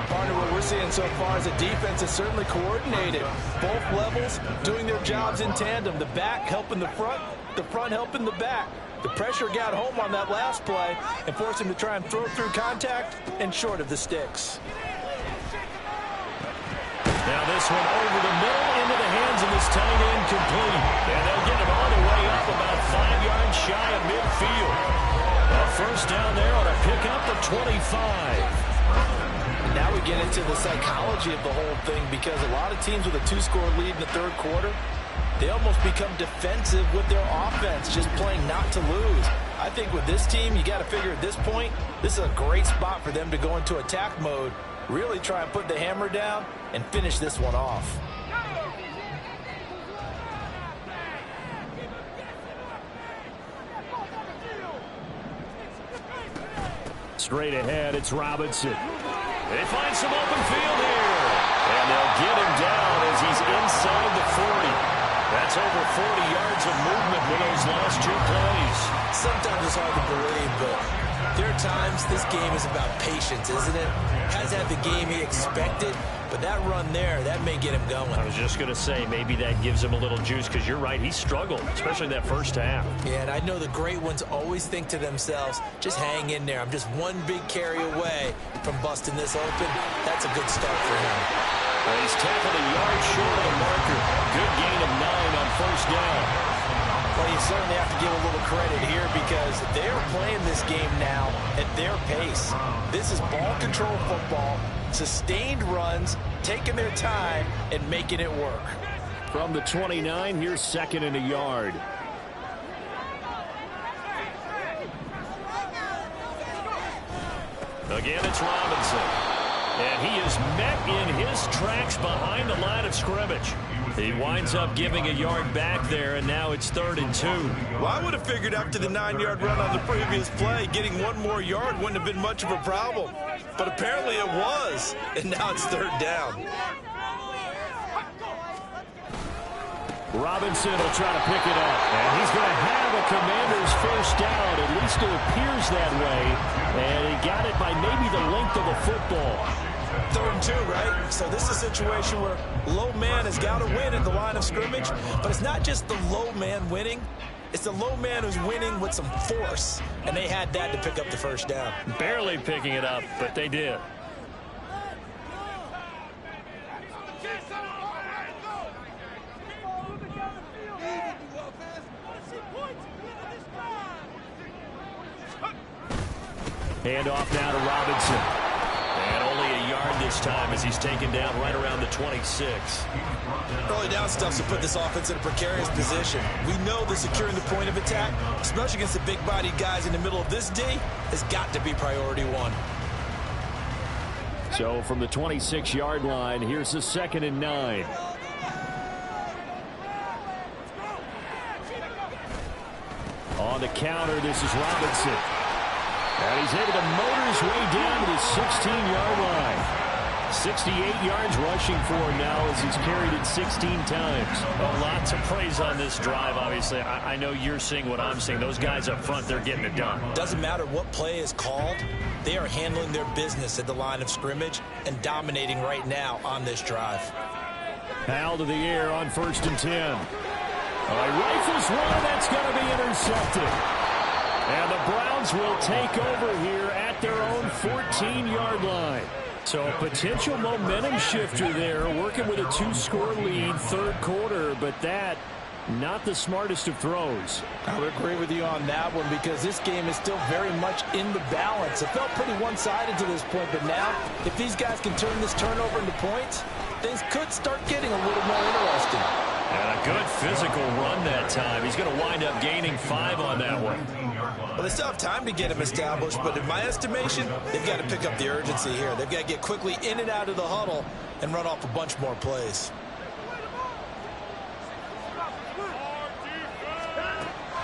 Partner, what we're seeing so far is the defense is certainly coordinated. Both levels doing their jobs in tandem. The back helping the front helping the back. The pressure got home on that last play and forced him to try and throw through contact and short of the sticks. Now this one over the middle into the hands of this tight end complete. And they'll get him all the way up about 5 yards shy of midfield. A first down there on a pickup of 25. Now we get into the psychology of the whole thing because a lot of teams with a 2-score lead in the 3rd quarter, they almost become defensive with their offense, just playing not to lose. I think with this team, you got to figure at this point, this is a great spot for them to go into attack mode, really try and put the hammer down and finish this one off. Straight ahead, it's Robinson. They find some open field here. And they'll get him down as he's inside the 40. That's over 40 yards of movement with those last 2 plays. Sometimes it's hard to believe, but there are times this game is about patience, isn't it? Hasn't had the game he expected, but that run there, that may get him going. I was just going to say, maybe that gives him a little juice, because you're right, he struggled, especially that first half. Yeah, and I know the great ones always think to themselves, just hang in there. I'm just one big carry away from busting this open. That's a good start for him. Well, he's tackled a yard short of the marker. Good gain of 9 on first down. Well, you certainly have to give a little credit here because they're playing this game now at their pace. This is ball control football, sustained runs, taking their time, and making it work. From the 29, here's 2nd and a yard. Again, it's Robinson. And he is met in his tracks behind the line of scrimmage. He winds up giving a yard back there, and now it's 3rd and 2. Well, I would have figured after the 9-yard run on the previous play, getting 1 more yard wouldn't have been much of a problem. But apparently it was, and now it's 3rd down. Robinson will try to pick it up, and he's going to have a Commander's first down. At least it appears that way, and he got it by maybe the length of a football. 3rd and 2, right? So this is a situation where low man has got to win at the line of scrimmage, but it's not just the low man winning. It's the low man who's winning with some force, and they had that to pick up the first down. Barely picking it up, but they did. Hand off now to Robinson. And only a yard this time as he's taken down right around the 26. Early down stuff to put this offense in a precarious position. We know that securing the point of attack, especially against the big-bodied guys in the middle of this D, has got to be priority 1. So from the 26-yard line, here's the 2nd and 9. On the counter, this is Robinson. And he's able to motor his way down to the 16-yard line. 68 yards rushing for him now as he's carried it 16 times. A lot to praise on this drive, obviously. I know you're seeing what I'm seeing. Those guys up front, they're getting it done. Doesn't matter what play is called. They are handling their business at the line of scrimmage and dominating right now on this drive. Hal to the air on 1st and 10. Rifles one, that's going to be intercepted. And the Browns will take over here at their own 14-yard line. So a potential momentum shifter there, working with a 2-score lead, 3rd quarter, but that, not the smartest of throws. I would agree with you on that one because this game is still very much in the balance. It felt pretty one-sided to this point, but now, if these guys can turn this turnover into points, things could start getting a little more interesting. And a good physical run that time. He's going to wind up gaining 5 on that one. Well, they still have time to get him established, but in my estimation, they've got to pick up the urgency here. They've got to get quickly in and out of the huddle and run off a bunch more plays.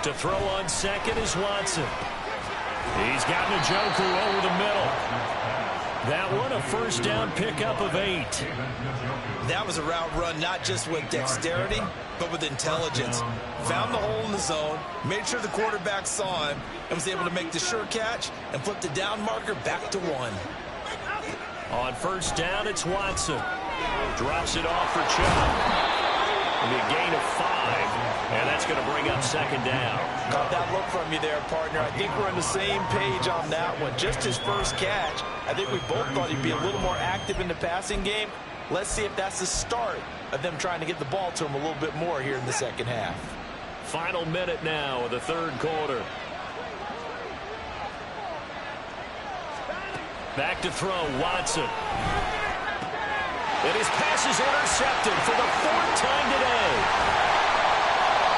To throw on second is Watson. He's got Njoku over the middle. That one a first down pickup of 8. That was a route run not just with dexterity, but with intelligence. Found the hole in the zone, made sure the quarterback saw him, and was able to make the sure catch and flip the down marker back to 1. On first down, it's Watson. Drops it off for Chubb. It'll be a gain of 5, and that's going to bring up second down. Got that look from you there, partner. I think we're on the same page on that one. Just his first catch, I think we both thought he'd be a little more active in the passing game. Let's see if that's the start of them trying to get the ball to him a little bit more here in the second half. Final minute now of the third quarter. Back to throw, Watson. And his pass is intercepted for the 4th time today.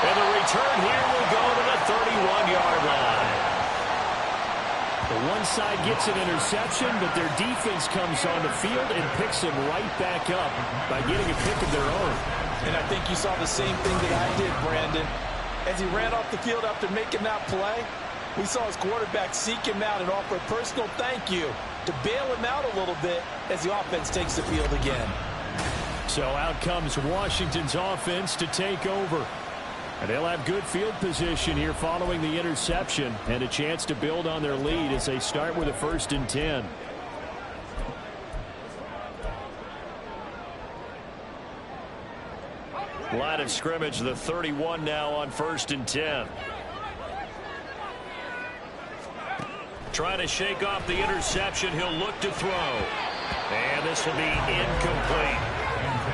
And the return here will go to the 31-yard line. The one side gets an interception, but their defense comes on the field and picks him right back up by getting a pick of their own. And I think you saw the same thing that I did, Brandon. As he ran off the field after making that play, we saw his quarterback seek him out and offer a personal thank you to bail him out a little bit as the offense takes the field again. So out comes Washington's offense to take over. And they'll have good field position here following the interception and a chance to build on their lead as they start with a 1st and 10. Line of scrimmage, the 31 now on 1st and 10. Trying to shake off the interception. He'll look to throw. And this will be incomplete.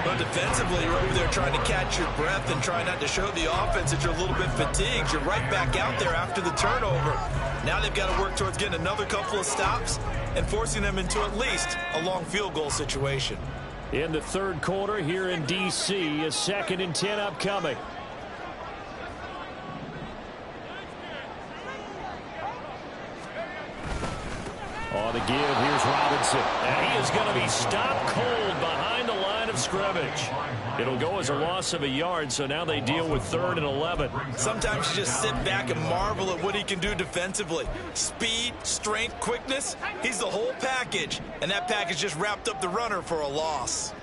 But defensively, you're over there trying to catch your breath and try not to show the offense that you're a little bit fatigued. You're right back out there after the turnover. Now they've got to work towards getting another couple of stops and forcing them into at least a long field goal situation. In the third quarter here in D.C., a 2nd and 10 upcoming. On the give, here's Robinson. And he is going to be stopped cold behind the line of scrimmage. It'll go as a loss of a yard, so now they deal with 3rd and 11. Sometimes you just sit back and marvel at what he can do defensively. Speed, strength, quickness, he's the whole package. And that package just wrapped up the runner for a loss.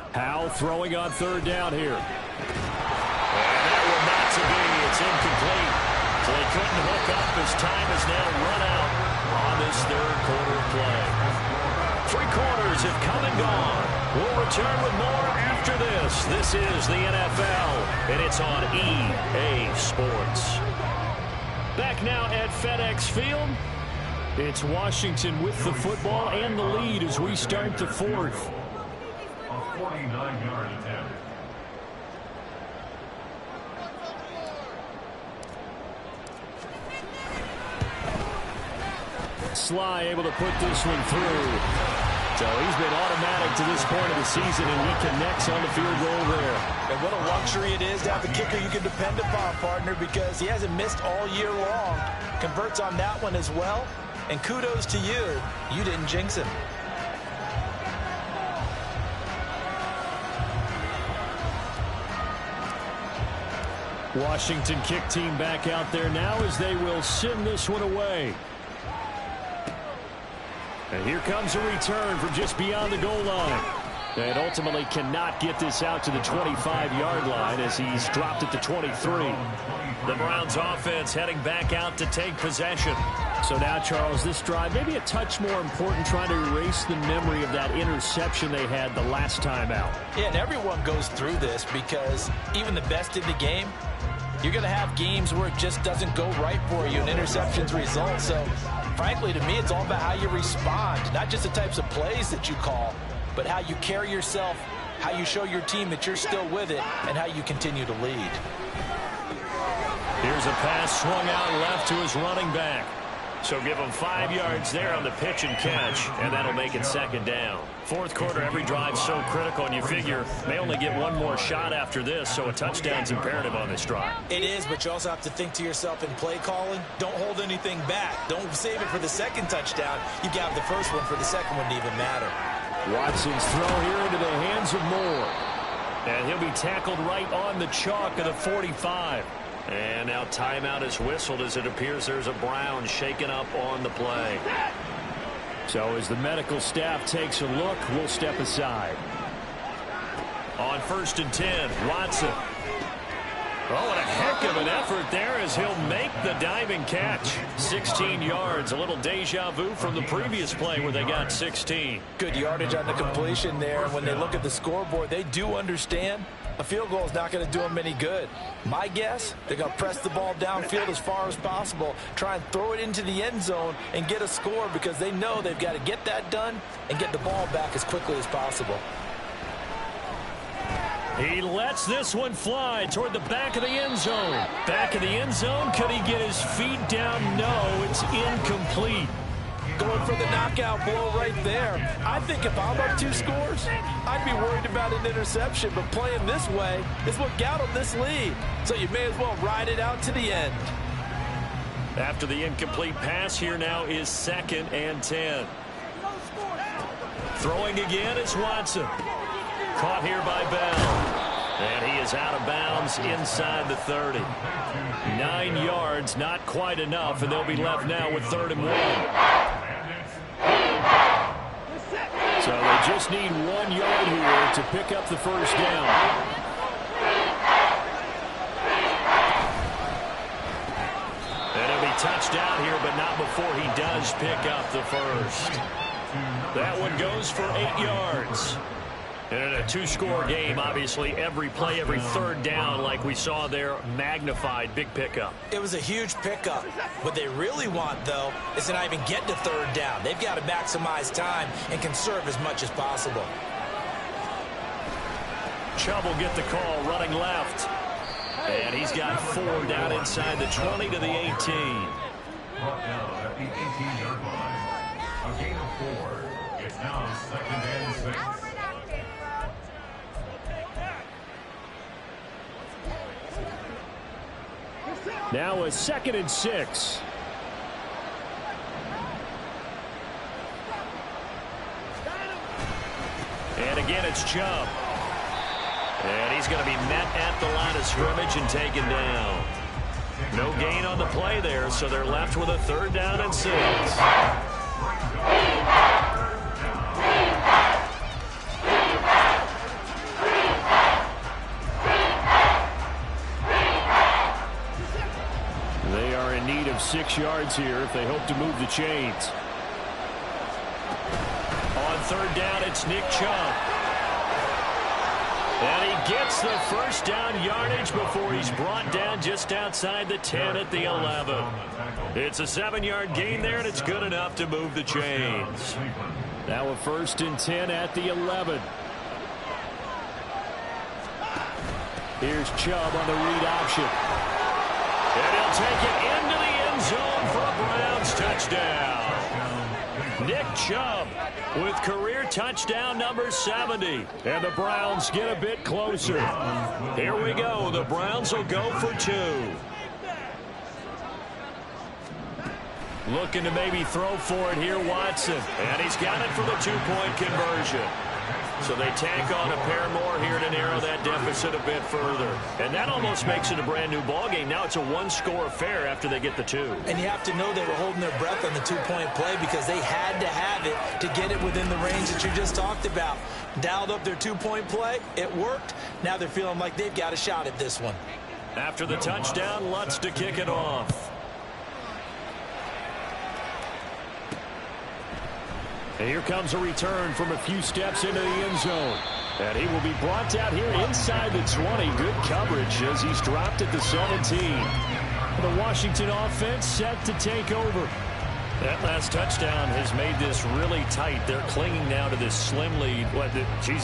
Howell throwing on 3rd down here. And that will not to be. It's incomplete. So they couldn't hook up as time is now run out on this third quarter play. 3 quarters have come and gone. We'll return with more after this. This is the NFL, and it's on EA Sports. Back now at FedEx Field. It's Washington with the football and the lead as we start the 4th. 49-yard attempt. Sly able to put this one through. So he's been automatic to this point of the season, and he connects on the field goal there. And what a luxury it is to have a kicker you can depend upon, partner, because he hasn't missed all year long. Converts on that one as well. And kudos to you. You didn't jinx him. Washington kick team back out there now as they will send this one away. And here comes a return from just beyond the goal line. And ultimately cannot get this out to the 25-yard line as he's dropped at the 23. The Browns offense heading back out to take possession. So now, Charles, this drive maybe a touch more important, trying to erase the memory of that interception they had the last time out. Yeah, and everyone goes through this because even the best in the game, you're going to have games where it just doesn't go right for you and interceptions result. So, frankly, to me, it's all about how you respond, not just the types of plays that you call, but how you carry yourself how you show your team that you're still with it, and how you continue to lead. Here's a pass swung out left to his running back. So give him 5 yards there on the pitch and catch, and that'll make it second down. Fourth quarter, every drive's so critical, and you figure they only get one more shot after this, so a touchdown's imperative on this drive. It is, but you also have to think to yourself in play calling, don't hold anything back. Don't save it for the second touchdown. You got the first one for the second one to even matter. Watson's throw here into the hands of Moore. And he'll be tackled right on the chalk of the 45. And now timeout is whistled as it appears there's a Brown shaken up on the play. So as the medical staff takes a look, we'll step aside. On 1st and 10, Watson. Oh, and a heck of an effort there as he'll make the diving catch. 16 yards, a little deja vu from the previous play where they got 16. Good yardage on the completion there. When they look at the scoreboard, they do understand a field goal is not going to do them any good. My guess, they're going to press the ball downfield as far as possible, try and throw it into the end zone and get a score because they know they've got to get that done and get the ball back as quickly as possible. He lets this one fly toward the back of the end zone. Back of the end zone, could he get his feet down? No, it's incomplete. Going for the knockout blow right there. I think if I'm up 2 scores, I'd be worried about an interception, but playing this way is what got him this lead. So you may as well ride it out to the end. After the incomplete pass, here now is 2nd and 10. Throwing again is Watson. Caught here by Bell. And he is out of bounds inside the 30. 9 yards, not quite enough, and they'll be left now with 3rd and 1. So they just need 1 yard here to pick up the first down. And he'll be touched out here, but not before he does pick up the first. That one goes for 8 yards. And in a 2-score game, obviously, every play, every 3rd down, like we saw there, magnified, big pickup. It was a huge pickup. What they really want, though, is to not even get to 3rd down. They've got to maximize time and conserve as much as possible. Chubb will get the call running left. And he's got 4 down inside the 20 to the 18. Brought down at the 18-yard line. A gain of 4. It's now 2nd and 6. Now a 2nd and 6. And again, it's Chubb. And he's going to be met at the line of scrimmage and taken down. No gain on the play there, so they're left with a 3rd down and 6. They are in need of 6 yards here if they hope to move the chains. On 3rd down, it's Nick Chubb. And he gets the first down yardage before he's brought down just outside the 10 at the 11. It's a 7-yard gain there, and it's good enough to move the chains. Now a 1st and 10 at the 11. Here's Chubb on the read option. And he'll take it into the end zone for a Browns touchdown. Nick Chubb with career touchdown number 70. And the Browns get a bit closer. Here we go. The Browns will go for 2. Looking to maybe throw for it here, Watson. And he's got it for the 2-point conversion. So they tack on a pair more here to narrow that deficit a bit further. And that almost makes it a brand new ball game. Now it's a 1-score affair after they get the 2. And you have to know they were holding their breath on the 2-point play because they had to have it to get it within the range that you just talked about. Dialed up their 2-point play. It worked. Now they're feeling like they've got a shot at this one. After the touchdown, Lutz to kick it off. And here comes a return from a few steps into the end zone. And he will be brought out here inside the 20. Good coverage as he's dropped at the 17. The Washington offense set to take over. That last touchdown has made this really tight. They're clinging now to this slim lead.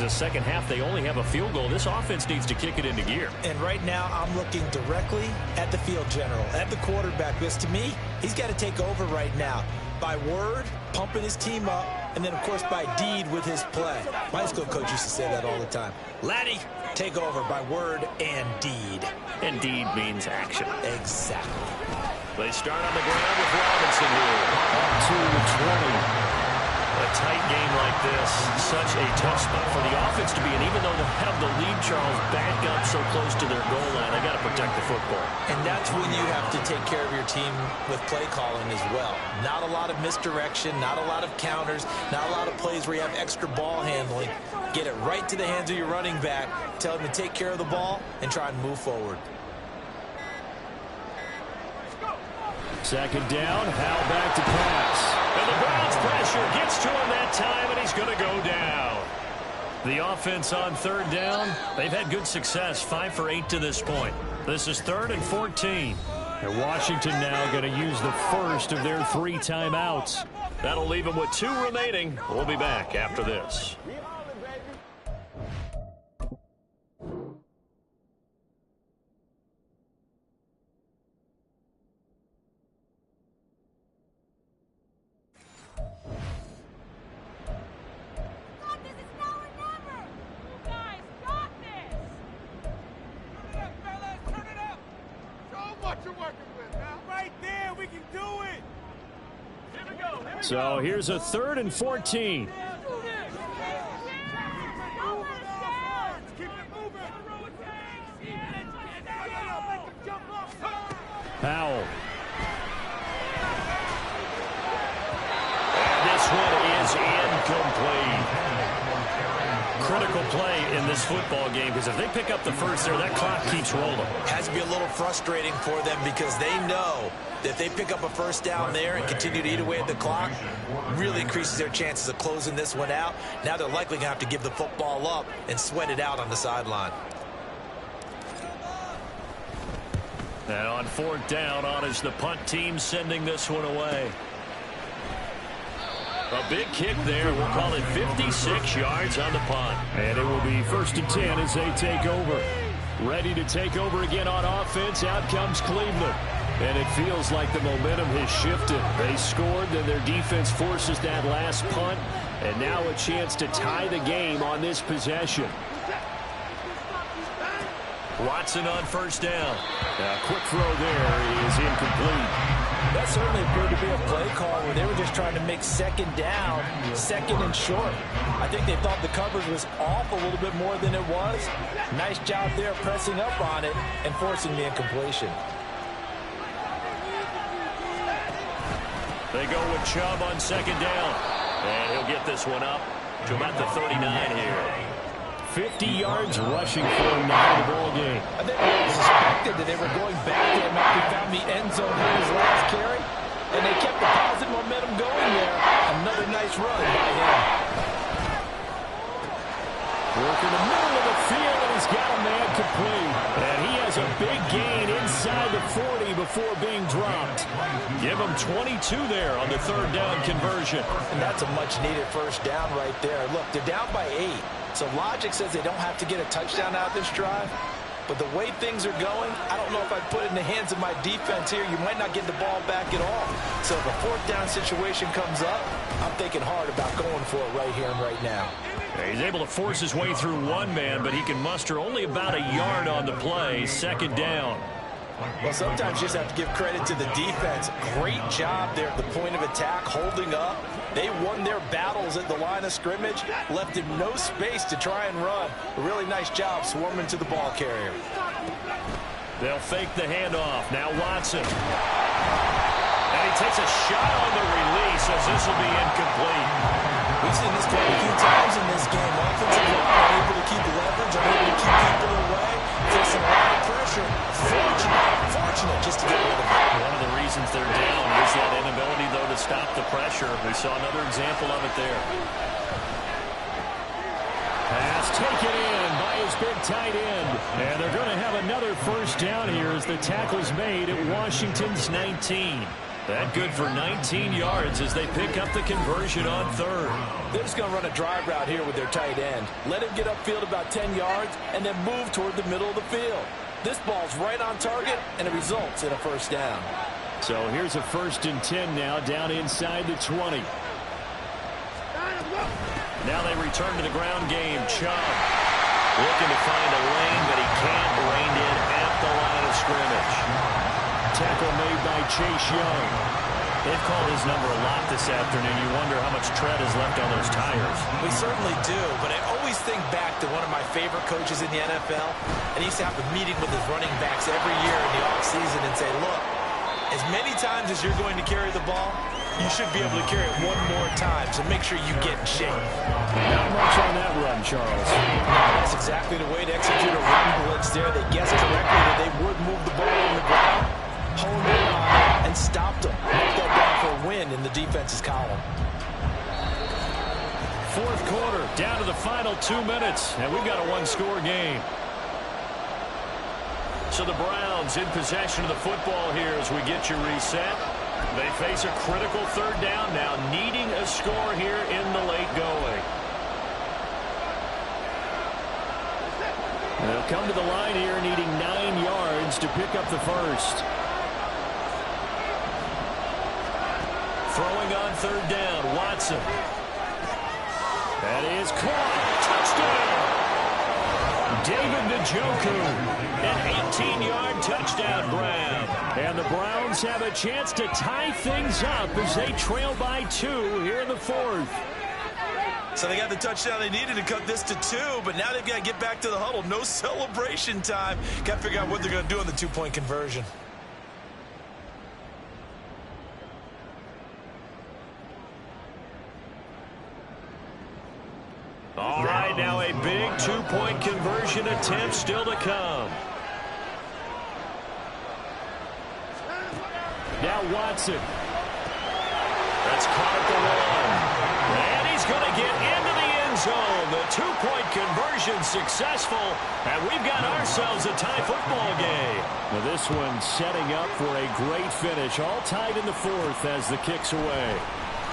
Second half, they only have a field goal. This offense needs to kick it into gear. And right now, I'm looking directly at the field general, at the quarterback, because to me, he's got to take over right now. By word, pumping his team up, and then, of course, by deed with his play. My high school coach used to say that all the time. Laddie, take over by word and deed. And deed means action. Exactly. They start on the ground with Robinson here. Up to the 20. A tight game like this, such a tough spot for the offense to be in. Even though they have the lead, Charles, back up so close to their goal line, they got to protect the football. And that's when you have to take care of your team with play calling as well. Not a lot of misdirection, not a lot of counters, not a lot of plays where you have extra ball handling. Get it right to the hands of your running back, tell him to take care of the ball, and try and move forward. Second down, Howell back to pass. And the Browns pressure gets to him that time, and he's going to go down. The offense on third down, they've had good success, 5 for 8 to this point. This is 3rd and 14. And Washington now going to use the first of their 3 timeouts. That'll leave them with 2 remaining. We'll be back after this. So here's a 3rd and 14. Powell. And this one is incomplete. Critical play in this football game, because if they pick up the first there, that clock keeps rolling. Has to be a little frustrating for them because they know that if they pick up a first down there and continue to eat away at the clock, really increases their chances of closing this one out. Now they're likely going to have to give the football up and sweat it out on the sideline. And on 4th down, on is the punt team sending this one away. A big kick there. We'll call it 56 yards on the punt. And it will be 1st and 10 as they take over. Ready to take over again on offense. Out comes Cleveland. And it feels like the momentum has shifted. They scored, then their defense forces that last punt. And now a chance to tie the game on this possession. Watson on 1st down. A quick throw there is incomplete. That certainly appeared to be a play call where they were just trying to make 2nd down, 2nd and short. I think they thought the coverage was off a little bit more than it was. Nice job there pressing up on it and forcing the incompletion. They go with Chubb on 2nd down. And he'll get this one up to about the 39 here. 50 yards rushing for him now in the ball game. I think they suspected that they were going back there after he found the end zone for his last carry, and they kept the positive momentum going there. Another nice run by him. Work in the middle of the field, and he's got a man complete. And he has a big gain inside the 40 before being dropped. Give him 22 there on the 3rd down conversion. And that's a much-needed first down right there. Look, they're down by 8. So logic says they don't have to get a touchdown out this drive. But the way things are going, I don't know if I'd put it in the hands of my defense here. You might not get the ball back at all. So if a 4th down situation comes up, I'm thinking hard about going for it right here and right now. He's able to force his way through one man, but he can muster only about a yard on the play. 2nd down. Well, sometimes you just have to give credit to the defense. Great job there at the point of attack, holding up. They won their battles at the line of scrimmage, left him no space to try and run. A really nice job swarming to the ball carrier. They'll fake the handoff. Now Watson. And he takes a shot on the release as this will be incomplete. We've seen this quite a few times in this game. Offensive line are able to keep leverage, are able to keep people away, facing a lot of pressure. Fortunate just to get rid of it. One of the reasons they're down is that inability, though, to stop the pressure. We saw another example of it there. Pass taken in by his big tight end. And they're going to have another first down here as the tackle's made at Washington's 19. That good for 19 yards as they pick up the conversion on third. They're just going to run a drive route here with their tight end. Let him get upfield about 10 yards and then move toward the middle of the field. This ball's right on target, and it results in a first down. So here's a 1st and 10 now, down inside the 20. Now they return to the ground game. Chubb looking to find a lane, but he can't rein in at the line of scrimmage. Tackle made by Chase Young. They've called his number a lot this afternoon. You wonder how much tread is left on those tires. We certainly do, but I always think back to one of my favorite coaches in the NFL, and he used to have a meeting with his running backs every year in the offseason and say, look, as many times as you're going to carry the ball, you should be able to carry it one more time, so make sure you get in shape. Not much on that run, Charles. That's exactly the way to execute a run blitz there. They guessed correctly that they would move the ball on the ground, honed in on it, and stopped them. Marked that down for a win in the defense's column. 4th quarter, down to the final 2 minutes, and we've got a one-score game. So the Browns in possession of the football here as we get you reset. They face a critical 3rd down now, needing a score here in the late going. They'll come to the line here needing 9 yards to pick up the first. Throwing on 3rd down, Watson. That is caught. Touchdown! David Njoku, an 18-yard touchdown grab. And the Browns have a chance to tie things up as they trail by 2 here in the 4th. So they got the touchdown they needed to cut this to 2, but now they've got to get back to the huddle. No celebration time. Got to figure out what they're going to do on the 2-point conversion. All right, now a big 2-point conversion attempt still to come. Now Watson. That's caught at the 1. And he's going to get into the end zone. The 2-point conversion successful. And we've got ourselves a tie football game. Now this one setting up for a great finish. All tied in the 4th as the kick's away.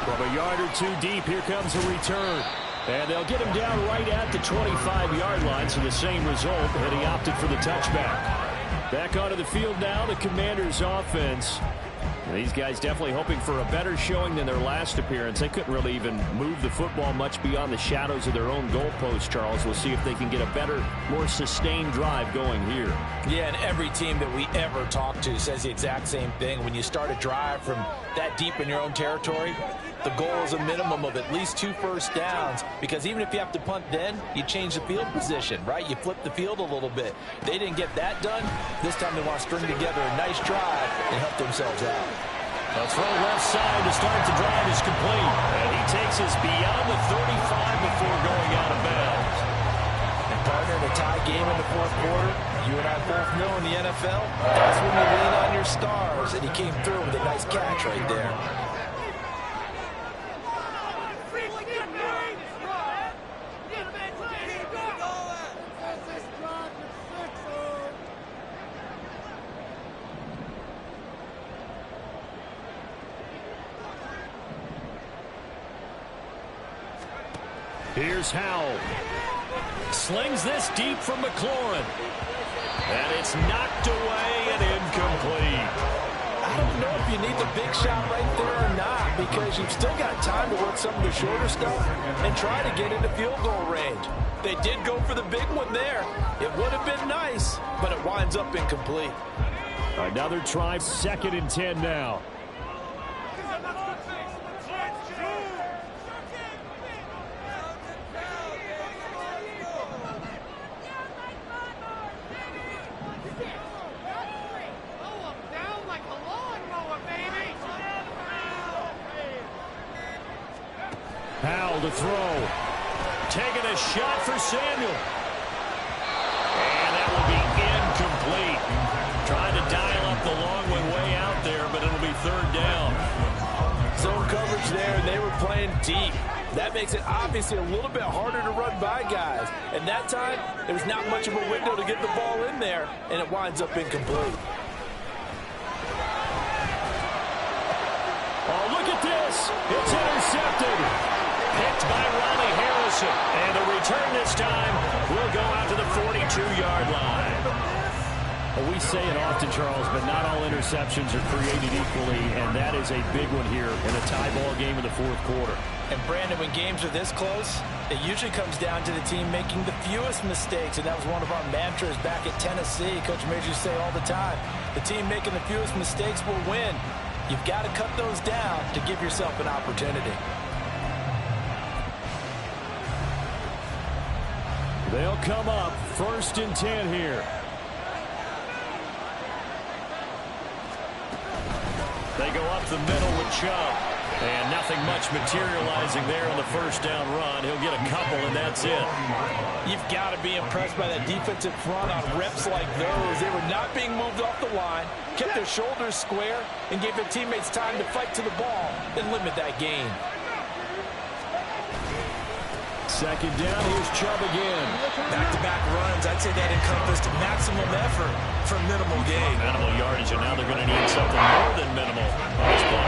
From a yard or 2 deep, here comes a return. And they'll get him down right at the 25-yard line, so the same result, and he opted for the touchback. Back onto the field now, the Commanders' offense. And these guys definitely hoping for a better showing than their last appearance. They couldn't really even move the football much beyond the shadows of their own goalpost, Charles. We'll see if they can get a better, more sustained drive going here. Yeah, and every team that we ever talk to says the exact same thing. When you start a drive from that deep in your own territory, the goal is a minimum of at least 2 first downs, because even if you have to punt then, you change the field position, right? You flip the field a little bit. They didn't get that done. This time they want to string together a nice drive and help themselves out. A throw left side to start the drive is complete. And he takes us beyond the 35 before going out of bounds. And partner, in a tie game in the 4th quarter, you and I both know in the NFL, that's when you lean on your stars. And he came through with a nice catch right there. Here's Howell. Slings this deep from McLaurin. And it's knocked away and incomplete. I don't know if you need the big shot right there or not, because you've still got time to work some of the shorter stuff and try to get into field goal range. They did go for the big one there. It would have been nice, but it winds up incomplete. Another try, 2nd and 10 now. Howell to throw. Taking a shot for Samuel. And that will be incomplete. Trying to dial up the long one way out there, but it'll be 3rd down. Zone coverage there, and they were playing deep. That makes it obviously a little bit harder to run by guys. And that time, there's not much of a window to get the ball in there, and it winds up incomplete. It's intercepted. Picked by Ronnie Harrison. And the return this time will go out to the 42-yard line. We say it often, Charles, but not all interceptions are created equally, and that is a big one here in a tie ball game in the fourth quarter. And, Brandon, when games are this close, it usually comes down to the team making the fewest mistakes, and that was one of our mantras back at Tennessee. Coach made you say all the time, the team making the fewest mistakes will win. You've got to cut those down to give yourself an opportunity. They'll come up 1st and 10 here. They go up the middle with Chubb. And nothing much materializing there on the first down run. He'll get a couple, and that's it. You've got to be impressed by that defensive front on reps like those. They were not being moved off the line, kept their shoulders square, and gave their teammates time to fight to the ball and limit that gain. 2nd down, here's Chubb again. Back-to-back runs, I'd say that encompassed maximum effort for minimal gain. Minimal yardage, and now they're going to need something more than minimal on this play.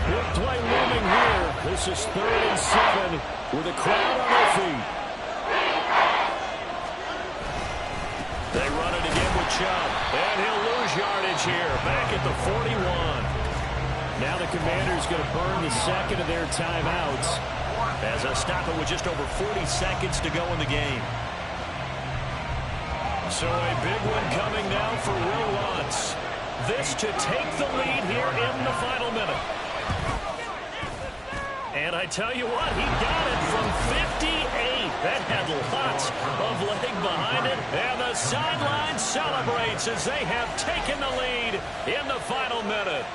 Big play looming here. This is 3rd and 7 with a crowd on their feet. They run it again with Chubb, and he'll lose yardage here, back at the 41. Now the Commanders going to burn the second of their timeouts as they'll stop it with just over 40 seconds to go in the game. So a big one coming now for Will Lutz. This to take the lead here in the final minute. And I tell you what, he got it from 58. That had lots of leg behind it. And the sideline celebrates as they have taken the lead in the final minute.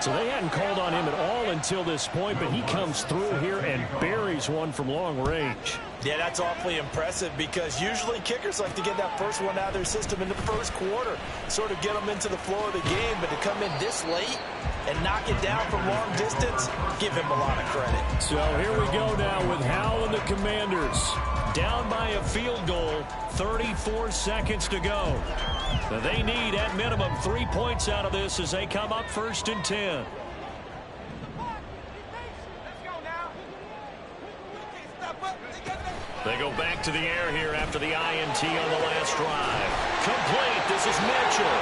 So they hadn't called on him at all until this point, but he comes through here and buries one from long range. Yeah, that's awfully impressive because usually kickers like to get that first one out of their system in the first quarter, sort of get them into the flow of the game, but to come in this late and knock it down from long distance, give him a lot of credit. So here we go now with Howell and the Commanders. Down by a field goal, 34 seconds to go. They need, at minimum, 3 points out of this as they come up 1st and 10. They go back to the air here after the INT on the last drive. Complete. This is Mitchell.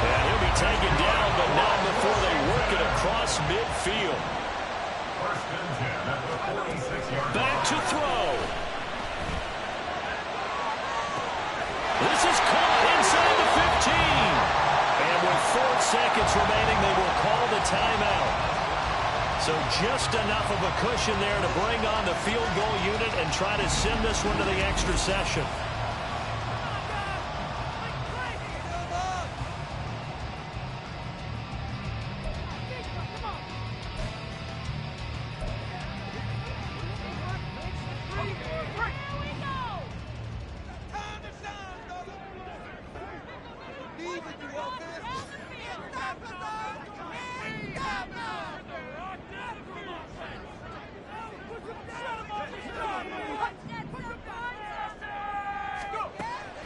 And he'll be taken down, but not before they work it across midfield. Back to throw. This is caught inside the 15. And with 4 seconds remaining, they will call the timeout. So just enough of a cushion there to bring on the field goal unit and try to send this one to the extra session.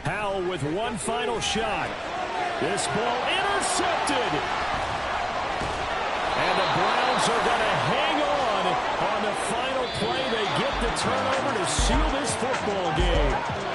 Howell with one final shot. This ball intercepted. And the Browns are going to hang on the final play. They get the turnover to seal this football game.